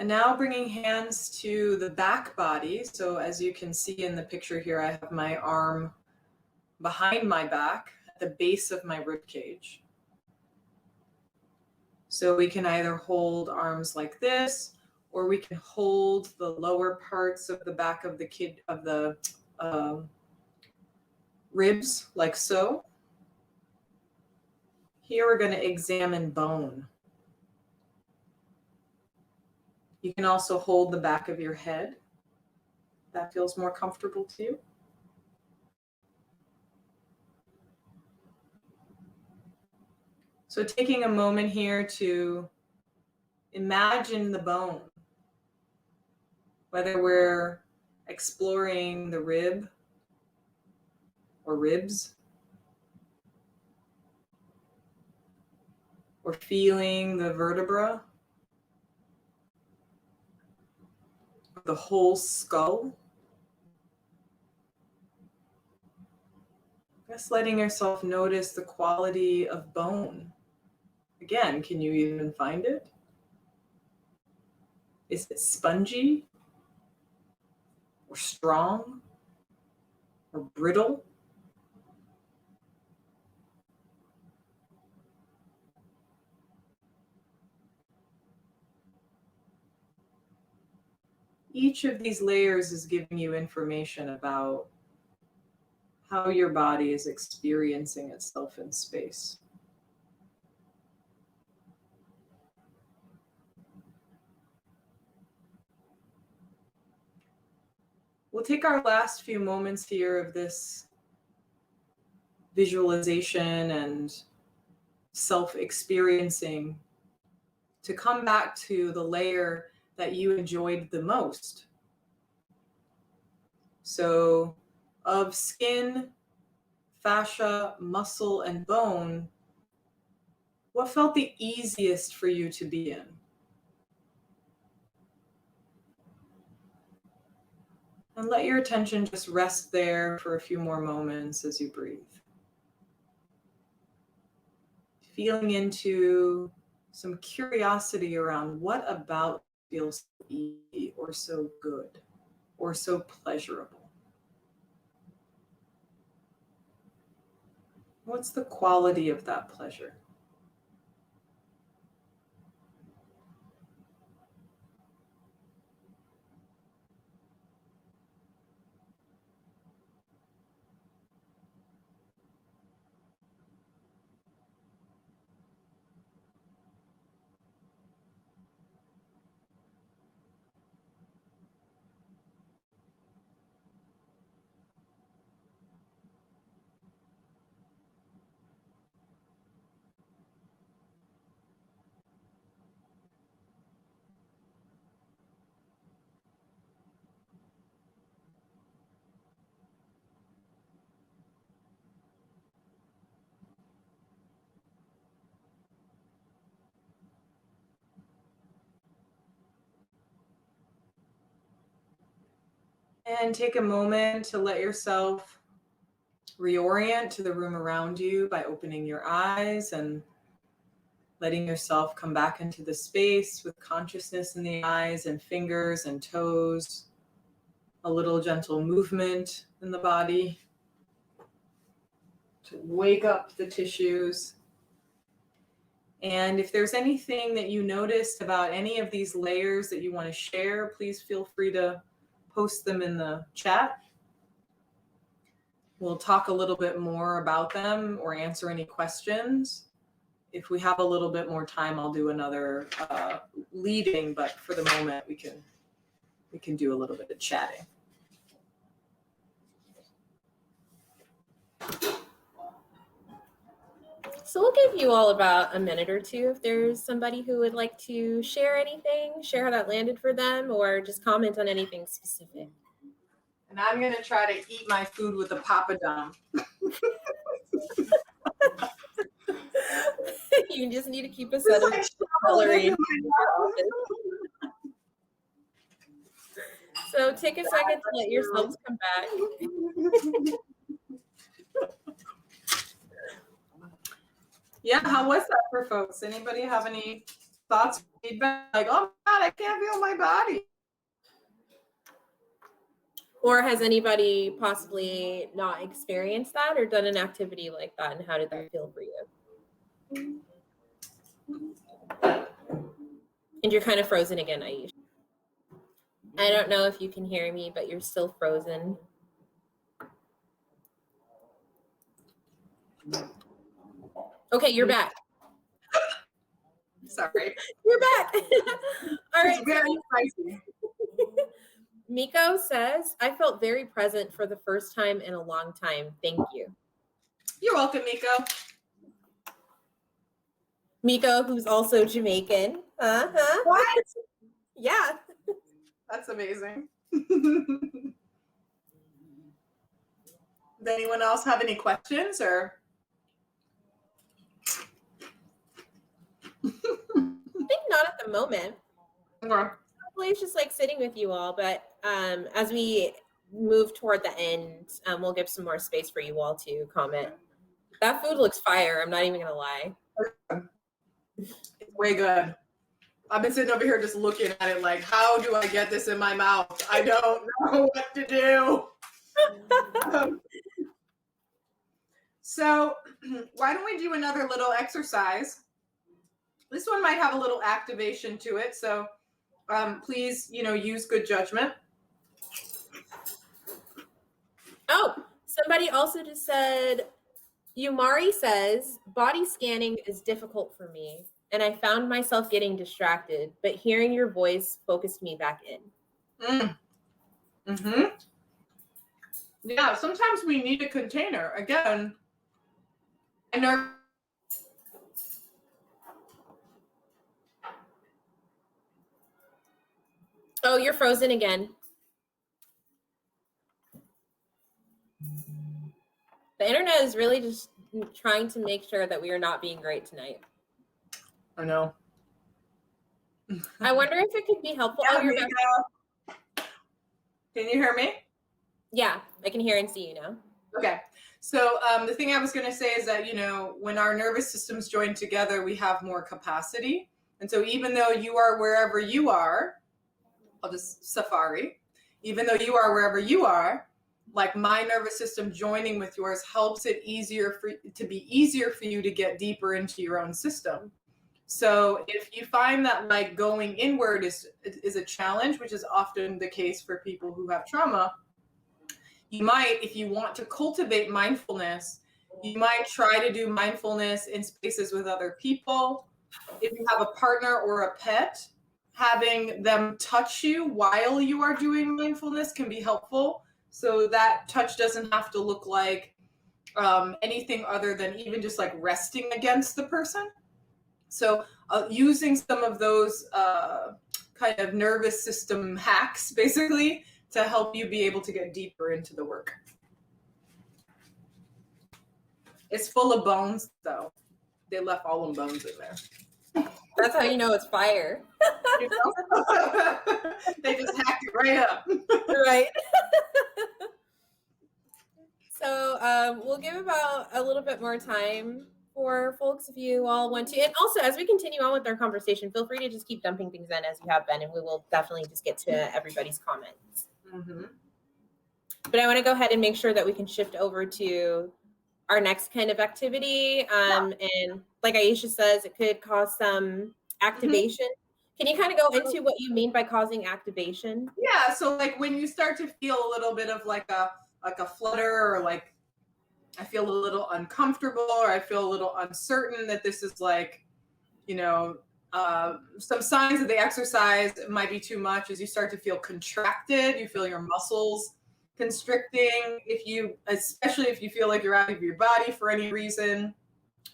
[SPEAKER 2] And now bringing hands to the back body. So as you can see in the picture here, I have my arm behind my back at the base of my rib cage. So we can either hold arms like this, or we can hold the lower parts of the back of the ribs like so. Here we're going to examine bone. You can also hold the back of your head. That feels more comfortable to you. So taking a moment here to imagine the bone, whether we're exploring the rib or ribs, or feeling the vertebra, the whole skull. Just letting yourself notice the quality of bone. Again, can you even find it? Is it spongy or strong or brittle? Each of these layers is giving you information about how your body is experiencing itself in space. We'll take our last few moments here of this visualization and self-experiencing to come back to the layer that you enjoyed the most. So of skin, fascia, muscle, and bone, what felt the easiest for you to be in? And let your attention just rest there for a few more moments as you breathe. Feeling into some curiosity around what about feels so easy or so good or so pleasurable. What's the quality of that pleasure? And take a moment to let yourself reorient to the room around you by opening your eyes and letting yourself come back into the space with consciousness in the eyes and fingers and toes, a little gentle movement in the body to wake up the tissues. And if there's anything that you noticed about any of these layers that you want to share, please feel free to post them in the chat. We'll talk a little bit more about them or answer any questions. If we have a little bit more time, I'll do another leading, but for the moment we can do a little bit of chatting.
[SPEAKER 1] So we'll give you all about a minute or two if there's somebody who would like to share anything, share how that landed for them, or just comment on anything specific.
[SPEAKER 2] And I'm going to try to eat my food with a papadum.
[SPEAKER 1] You just need to keep a set of celery. So take a second to let yourselves come back.
[SPEAKER 2] Yeah, how was that for folks? Anybody have any thoughts, feedback? Like, oh God, I can't feel my body.
[SPEAKER 1] Or has anybody possibly not experienced that or done an activity like that? And how did that feel for you? And you're kind of frozen again, Aisha. I don't know if you can hear me, but you're still frozen. Okay, you're back.
[SPEAKER 2] Sorry.
[SPEAKER 1] You're back. All right.
[SPEAKER 2] It's very spicy.
[SPEAKER 1] Miko says, I felt very present for the first time in a long time. Thank you.
[SPEAKER 2] You're welcome, Miko.
[SPEAKER 1] Miko, who's also Jamaican.
[SPEAKER 2] What?
[SPEAKER 1] Yeah.
[SPEAKER 2] That's amazing. Does anyone else have any questions or?
[SPEAKER 1] I think not at the moment.
[SPEAKER 2] Okay.
[SPEAKER 1] Hopefully it's just like sitting with you all, but as we move toward the end, we'll give some more space for you all to comment. That food looks fire. I'm not even gonna lie.
[SPEAKER 2] It's way good. I've been sitting over here just looking at it like, how do I get this in my mouth? I don't know what to do. So why don't we do another little exercise? This one might have a little activation to it. So please, use good judgment.
[SPEAKER 1] Oh, somebody also just said, Yumari says, body scanning is difficult for me, and I found myself getting distracted, but hearing your voice focused me back in.
[SPEAKER 2] Mm-hmm. Yeah, sometimes we need a container. Again, I know.
[SPEAKER 1] Oh, you're frozen again. The internet is really just trying to make sure that we are not being great tonight.
[SPEAKER 2] I know.
[SPEAKER 1] I wonder if it could be helpful.
[SPEAKER 2] Yeah,
[SPEAKER 1] Oh, you're back.
[SPEAKER 2] Can you hear me?
[SPEAKER 1] Yeah, I can hear and see you now.
[SPEAKER 2] Okay. So the thing I was going to say is that, when our nervous systems join together, we have more capacity. And so even though you are wherever you are, I'll just safari, even though you are wherever you are, like my nervous system joining with yours helps it be easier for you to get deeper into your own system. So if you find that like going inward is a challenge, which is often the case for people who have trauma, you might, if you want to cultivate mindfulness, you might try to do mindfulness in spaces with other people. If you have a partner or a pet, having them touch you while you are doing mindfulness can be helpful. So that touch doesn't have to look like anything other than even just like resting against the person. So using some of those kind of nervous system hacks, basically, to help you be able to get deeper into the work. It's full of bones, though. They left all them bones in there.
[SPEAKER 1] That's how you know it's fire.
[SPEAKER 2] You know? They just hacked it right up.
[SPEAKER 1] Right. So we'll give about a little bit more time for folks if you all want to. And also, as we continue on with our conversation, feel free to just keep dumping things in as you have been, and we will definitely just get to everybody's comments.
[SPEAKER 2] Mm-hmm.
[SPEAKER 1] But I want to go ahead and make sure that we can shift over to our next kind of activity. And like Aisha says, it could cause some activation. Mm-hmm. Can you kind of go into what you mean by causing activation?
[SPEAKER 2] Yeah, so like when you start to feel a little bit of like a flutter, or like I feel a little uncomfortable, or I feel a little uncertain that this is like, some signs of the exercise might be too much. As you start to feel contracted, you feel your muscles constricting, especially if you feel like you're out of your body for any reason,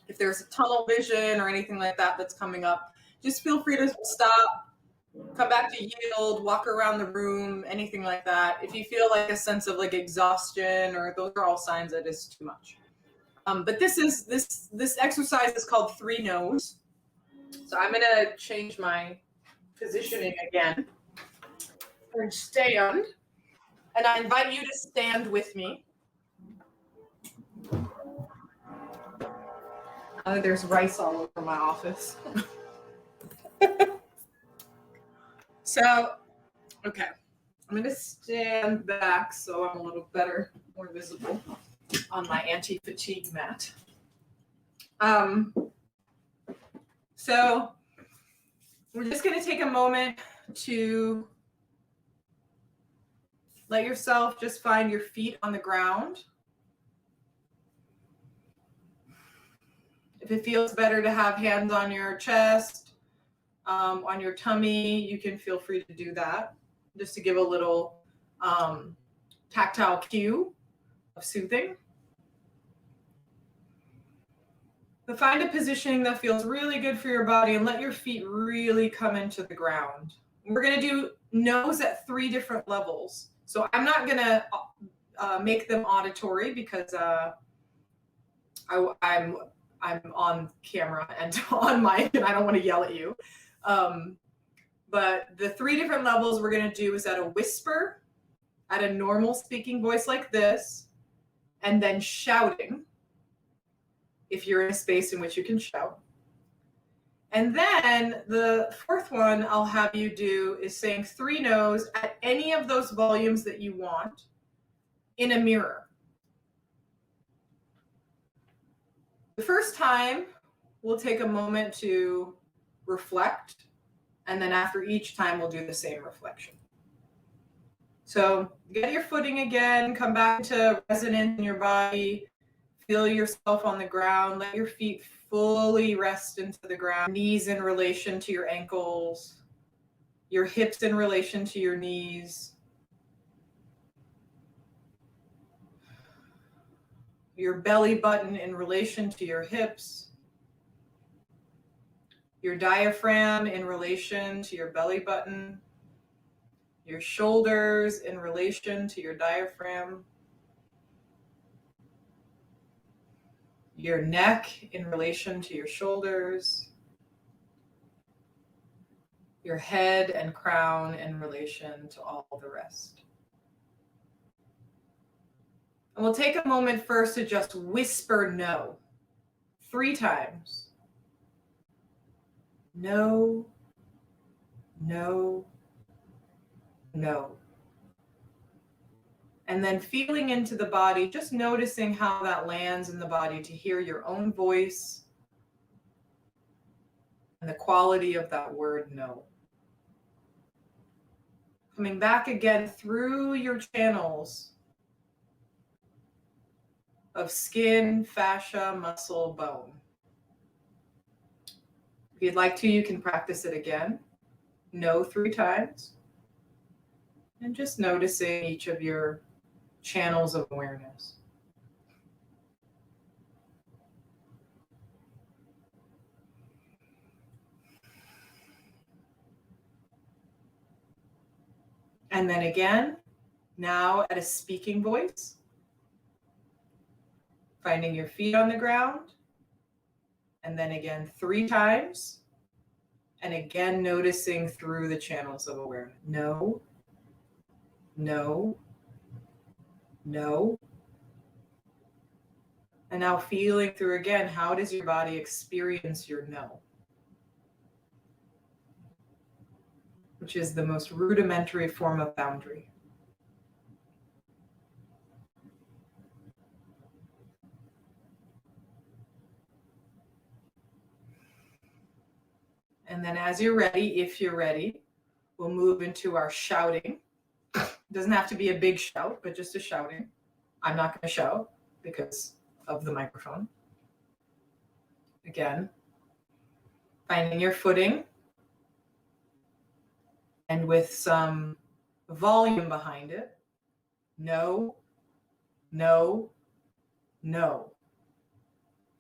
[SPEAKER 2] If there's a tunnel vision or anything like that that's coming up, just feel free to stop, come back to yield, walk around the room, anything like that. If you feel like a sense of like exhaustion, or those are all signs that it's too much. But this exercise is called 3 no's. So I'm gonna change my positioning again and stand. And I invite you to stand with me. There's rice all over my office. So, okay. I'm going to stand back so I'm a little better, more visible on my anti-fatigue mat. So we're just going to take a moment to let yourself just find your feet on the ground. If it feels better to have hands on your chest, on your tummy, you can feel free to do that, just to give a little tactile cue of soothing. But find a positioning that feels really good for your body and let your feet really come into the ground. We're going to do no's at 3 different levels. So I'm not going to make them auditory because I'm on camera and on mic and I don't want to yell at you. But the 3 different levels we're going to do is at a whisper, at a normal speaking voice like this, and then shouting, if you're in a space in which you can shout. And then the 4th one I'll have you do is saying 3 no's at any of those volumes that you want in a mirror. The first time, we'll take a moment to reflect, and then after each time, we'll do the same reflection. So get your footing again, come back to resonance in your body, feel yourself on the ground, let your feet fully rest into the ground, knees in relation to your ankles, your hips in relation to your knees, your belly button in relation to your hips, your diaphragm in relation to your belly button, your shoulders in relation to your diaphragm, your neck in relation to your shoulders, your head and crown in relation to all the rest. And we'll take a moment first to just whisper no 3 times. No, no, no. And then feeling into the body, just noticing how that lands in the body to hear your own voice and the quality of that word no. Coming back again through your channels of skin, fascia, muscle, bone. If you'd like to, you can practice it again. No 3 times. And just noticing each of your channels of awareness. And then again, now at a speaking voice, finding your feet on the ground, and then again 3 times, and again noticing through the channels of awareness. No, no, no. And now feeling through again, how does your body experience your no? Which is the most rudimentary form of boundary. And then as you're ready, if you're ready, we'll move into our shouting. It doesn't have to be a big shout, but just a shouting. I'm not going to shout because of the microphone. Again, finding your footing and with some volume behind it. No, no, no.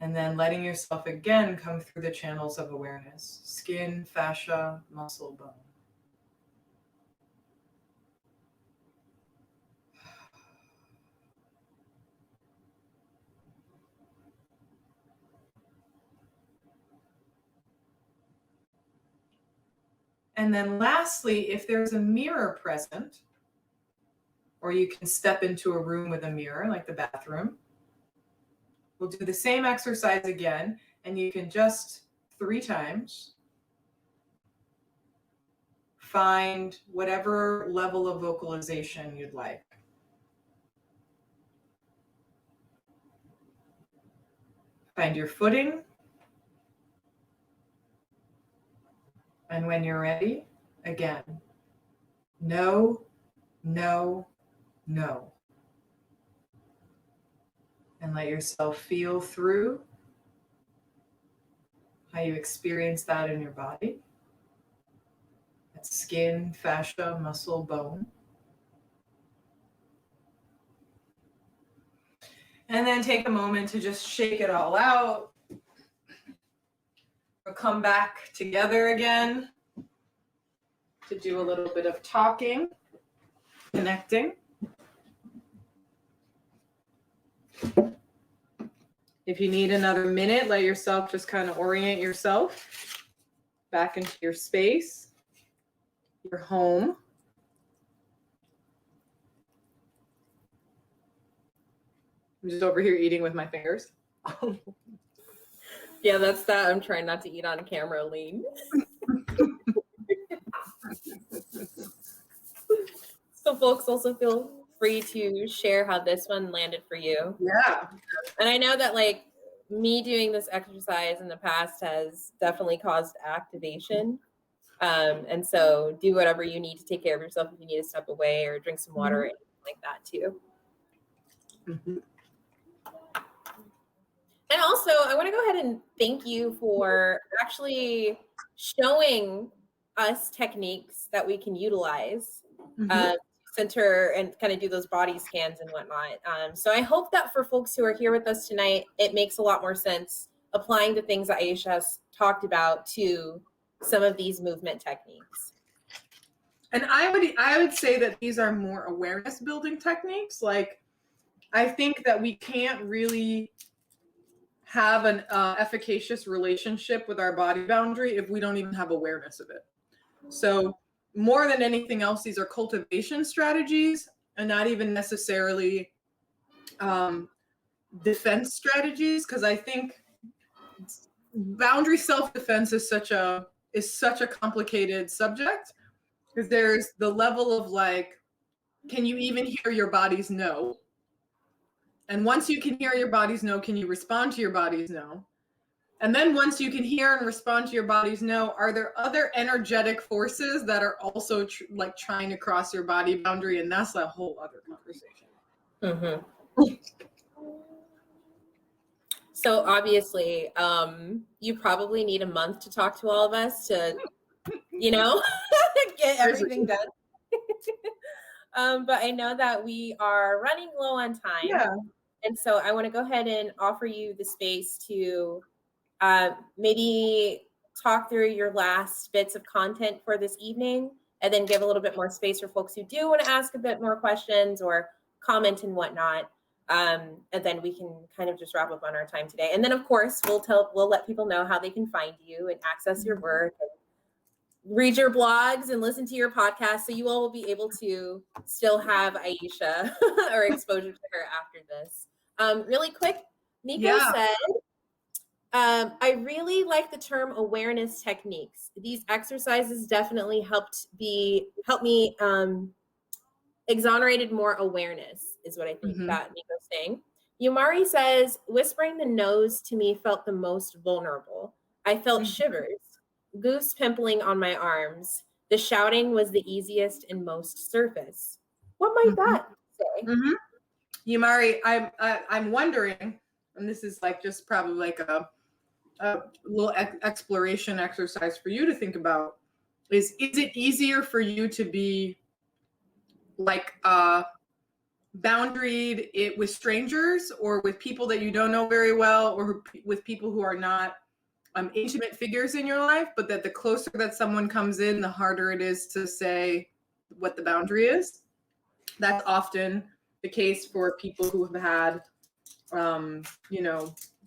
[SPEAKER 2] And then letting yourself again come through the channels of awareness: skin, fascia, muscle, bone. And then lastly, if there's a mirror present, or you can step into a room with a mirror, like the bathroom, we'll do the same exercise again, and you can just 3 times find whatever level of vocalization you'd like. Find your footing. And when you're ready, again, no, no, no. And let yourself feel through how you experience that in your body. That's skin, fascia, muscle, bone. And then take a moment to just shake it all out. We'll come back together again to do a little bit of talking, connecting. If you need another minute, let yourself just kind of orient yourself back into your space, your home. I'm just over here eating with my fingers.
[SPEAKER 1] Yeah, that's that. I'm trying not to eat on camera, Lean. So folks, also feel free to share how this one landed for you.
[SPEAKER 2] Yeah.
[SPEAKER 1] And I know that like me doing this exercise in the past has definitely caused activation. And so do whatever you need to take care of yourself if you need to step away or drink some water or anything like that too.
[SPEAKER 2] Mm-hmm.
[SPEAKER 1] And also, I want to go ahead and thank you for actually showing us techniques that we can utilize center and kind of do those body scans and whatnot. So I hope that for folks who are here with us tonight, it makes a lot more sense applying the things that Aisha has talked about to some of these movement techniques.
[SPEAKER 2] And I would say that these are more awareness building techniques. Like, I think that we can't really have an efficacious relationship with our body boundary if we don't even have awareness of it. So more than anything else, these are cultivation strategies and not even necessarily defense strategies, because I think boundary self-defense is such a complicated subject, because there's the level of like, can you even hear your body's no? And once you can hear your body's no, can you respond to your body's no? And then once you can hear and respond to your body's no, are there other energetic forces that are also like trying to cross your body boundary? And that's a whole other conversation.
[SPEAKER 1] So obviously, you probably need a month to talk to all of us to, you know, get everything done. But I know that we are running low on time.
[SPEAKER 2] Yeah.
[SPEAKER 1] And so I want to go ahead and offer you the space to maybe talk through your last bits of content for this evening, and then give a little bit more space for folks who do want to ask a bit more questions or comment and whatnot. And then we can kind of just wrap up on our time today. And then of course we'll let people know how they can find you and access your work and read your blogs and listen to your podcast. So you all will be able to still have Aisha or exposure to her after this. Really quick, Nico said, I really like the term awareness techniques. These exercises definitely helped me exonerated more awareness, is what I think that Nico's saying. Yumari says, whispering the no's to me felt the most vulnerable. I felt shivers, goose pimpling on my arms. The shouting was the easiest and most surface. What might that say?
[SPEAKER 2] Yumari, I'm wondering, and this is like just probably like a little exploration exercise for you to think about, is it easier for you to be like boundaried it with strangers or with people that you don't know very well, or with people who are not intimate figures in your life, but that the closer that someone comes in, the harder it is to say what the boundary is. That's often the case for people who have had,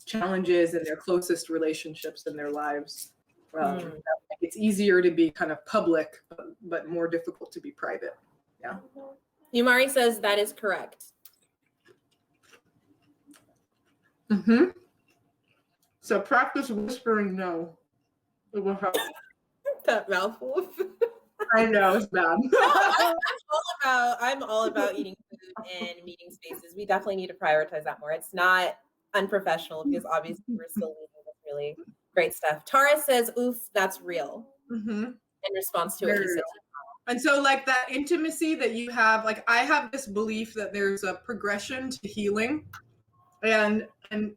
[SPEAKER 2] challenges in their closest relationships in their lives. It's easier to be kind of public, but more difficult to be private. Yeah.
[SPEAKER 1] Umari says that is correct.
[SPEAKER 2] So practice whispering no. It will help.
[SPEAKER 1] That mouthful.
[SPEAKER 2] I know, it's bad.
[SPEAKER 1] I'm all about eating food in meeting spaces. We definitely need to prioritize that more. It's not unprofessional because obviously we're still leading with really great stuff. Tara says, oof, that's real. In response to what he said.
[SPEAKER 2] And so like that intimacy that you have, like I have this belief that there's a progression to healing and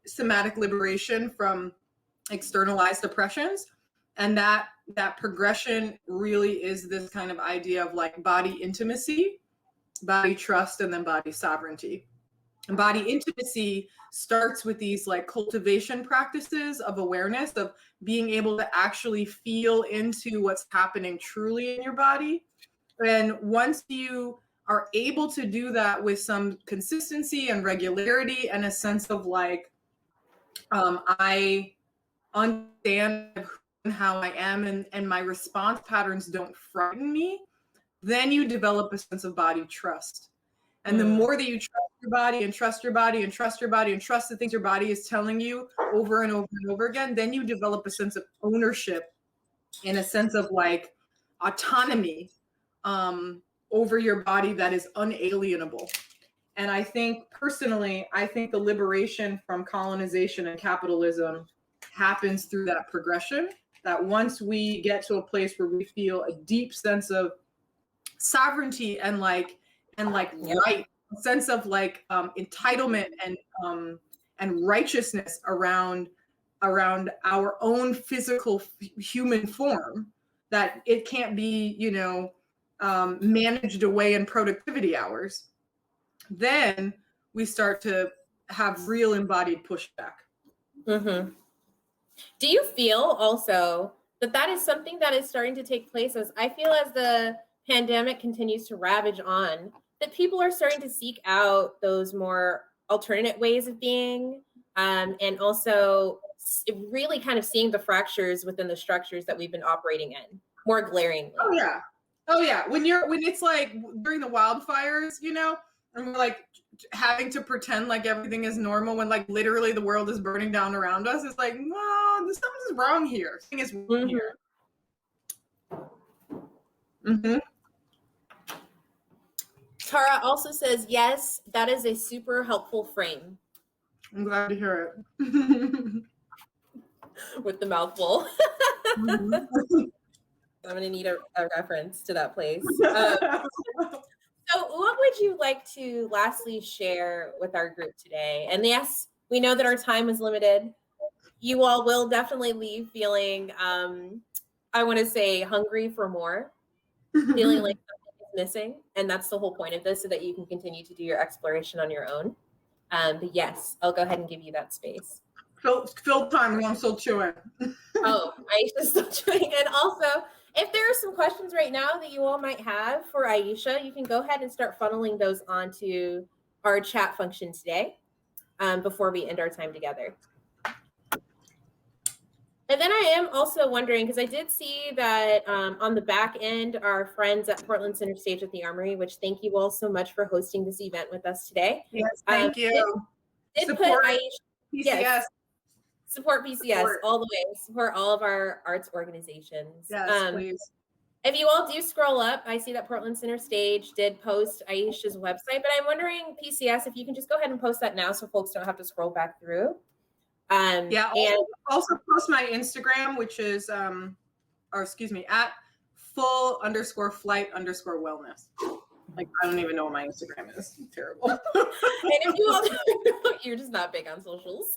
[SPEAKER 2] somatic liberation from externalized oppressions. And that progression really is this kind of idea of like body intimacy, body trust, and then body sovereignty. And body intimacy starts with these like cultivation practices of awareness, of being able to actually feel into what's happening truly in your body. And once you are able to do that with some consistency and regularity and a sense of like, I understand how I am and my response patterns don't frighten me, then you develop a sense of body trust. And the more that you trust your body and trust your body and trust your body and trust the things your body is telling you over and over and over again, then you develop a sense of ownership and a sense of like autonomy over your body that is unalienable. And I think personally, the liberation from colonization and capitalism happens through that progression, that once we get to a place where we feel a deep sense of sovereignty and right, a sense of like entitlement and righteousness around our own physical human form, that it can't be, managed away in productivity hours, then we start to have real embodied pushback.
[SPEAKER 1] Do you feel also that is something that is starting to take place as the pandemic continues to ravage on, that people are starting to seek out those more alternate ways of being, and also really kind of seeing the fractures within the structures that we've been operating in more glaringly?
[SPEAKER 2] Oh yeah. When it's like during the wildfires, and we're like having to pretend like everything is normal when like literally the world is burning down around us. It's like, no, something's wrong here. Something is wrong here.
[SPEAKER 1] Tara also says, yes, that is a super helpful frame.
[SPEAKER 2] I'm glad to hear it.
[SPEAKER 1] With the mouthful. I'm going to need a reference to that place. So what would you like to lastly share with our group today? And yes, we know that our time is limited. You all will definitely leave feeling, I want to say, hungry for more, feeling like something is missing. And that's the whole point of this, so that you can continue to do your exploration on your own. But yes, I'll go ahead and give you that space.
[SPEAKER 2] Fill time, I'm still chewing.
[SPEAKER 1] Oh, Aisha's still chewing. And also, if there are some questions right now that you all might have for Aisha, you can go ahead and start funneling those onto our chat function today, before we end our time together. And then I am also wondering, because I did see that on the back end, our friends at Portland Center Stage at the Armory, which thank you all so much for hosting this event with us today.
[SPEAKER 2] Yes, thank you.
[SPEAKER 1] Did
[SPEAKER 2] support
[SPEAKER 1] put Aisha,
[SPEAKER 2] PCS.
[SPEAKER 1] Yes, support PCS all the way. Support all of our arts organizations.
[SPEAKER 2] Yes, please.
[SPEAKER 1] If you all do scroll up, I see that Portland Center Stage did post Aisha's website, but I'm wondering, PCS, if you can just go ahead and post that now so folks don't have to scroll back through.
[SPEAKER 2] And also post my Instagram, which is, at full_flight_wellness. Like, I don't even know what my Instagram is. It's terrible.
[SPEAKER 1] And if you all you're just not big on socials.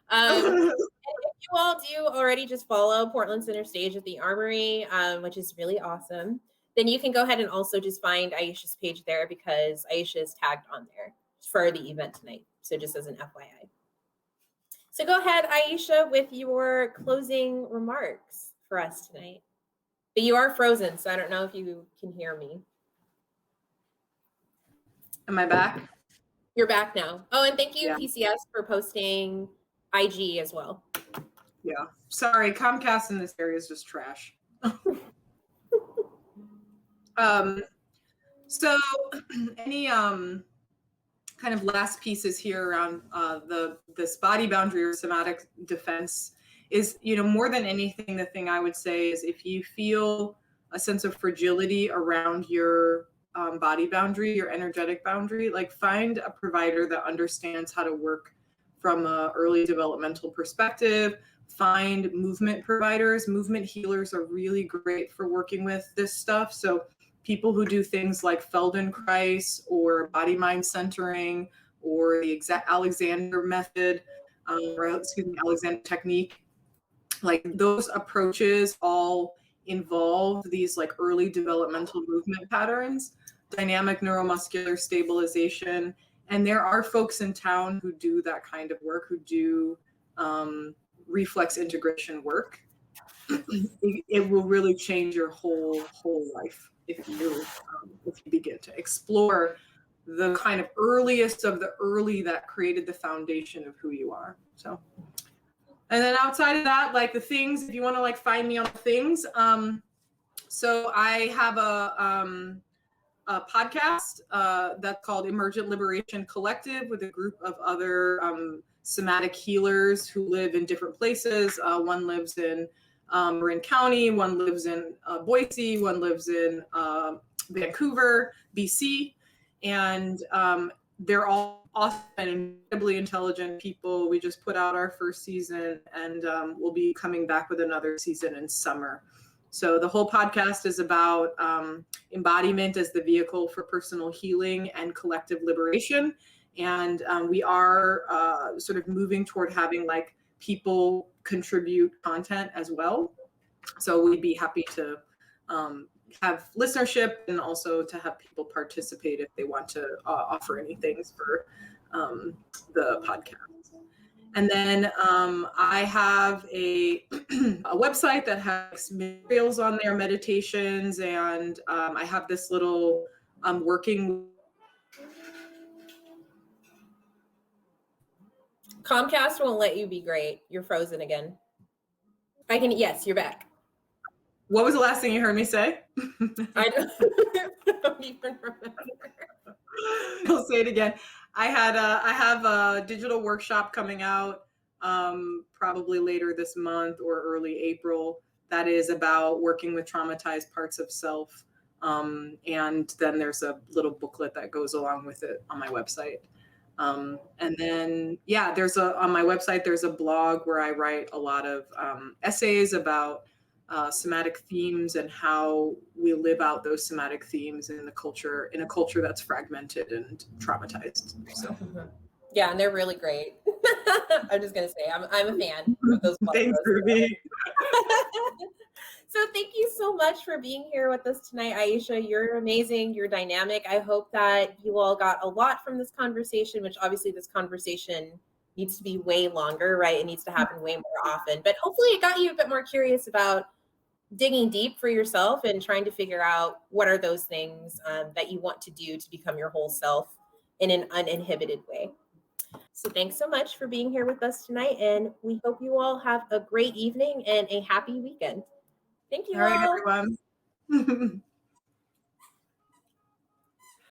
[SPEAKER 1] And if you all do already just follow Portland Center Stage at the Armory, which is really awesome, then you can go ahead and also just find Aisha's page there, because Aisha is tagged on there for the event tonight. So just as an FYI. So go ahead, Aisha, with your closing remarks for us tonight. But you are frozen, so I don't know if you can hear me.
[SPEAKER 2] Am I back?
[SPEAKER 1] You're back now. Oh, and thank you,
[SPEAKER 2] Yeah.
[SPEAKER 1] PCS, for posting IG as well.
[SPEAKER 2] Yeah. Sorry, Comcast in this area is just trash. So any kind of last pieces here around this body boundary or somatic defense is, more than anything, the thing I would say is, if you feel a sense of fragility around your body boundary, your energetic boundary, like, find a provider that understands how to work from an early developmental perspective. Find movement providers. Movement healers are really great for working with this stuff. So people who do things like Feldenkrais or body mind centering or the Alexander method, Alexander technique, like, those approaches all involve these like early developmental movement patterns, dynamic neuromuscular stabilization. And there are folks in town who do that kind of work, who do reflex integration work. It will really change your whole life if you begin to explore the kind of earliest of the early that created the foundation of who you are. So, and then outside of that, like, the things, if you want to like find me on things, so I have a podcast that's called Emergent Liberation Collective, with a group of other somatic healers who live in different places. One lives in Marin County, one lives in Boise, one lives in Vancouver, BC, and they're all awesome and incredibly intelligent people. We just put out our first season, and we'll be coming back with another season in summer. So the whole podcast is about embodiment as the vehicle for personal healing and collective liberation. And we are sort of moving toward having like people contribute content as well. So we'd be happy to have listenership, and also to have people participate if they want to offer any things for the podcast. And then I have a website that has materials on there, meditations, and I have this little working.
[SPEAKER 1] Comcast won't let you be great. You're frozen again. Yes, you're back.
[SPEAKER 2] What was the last thing you heard me say?
[SPEAKER 1] I don't even remember.
[SPEAKER 2] I'll say it again. I have a digital workshop coming out probably later this month or early April, that is about working with traumatized parts of self. And then there's a little booklet that goes along with it on my website. And then, yeah, on my website, there's a blog where I write a lot of essays about somatic themes and how we live out those somatic themes in a culture that's fragmented and traumatized. So,
[SPEAKER 1] yeah, and they're really great. I'm just gonna say I'm a fan of those blogs.
[SPEAKER 2] Thanks, Ruby.
[SPEAKER 1] So thank you so much for being here with us tonight, Aisha. You're amazing. You're dynamic. I hope that you all got a lot from this conversation, which obviously this conversation needs to be way longer, right? It needs to happen way more often. But hopefully it got you a bit more curious about digging deep for yourself and trying to figure out what are those things that you want to do to become your whole self in an uninhibited way. So thanks so much for being here with us tonight. And we hope you all have a great evening and a happy weekend. Thank you all.
[SPEAKER 2] All right, everyone.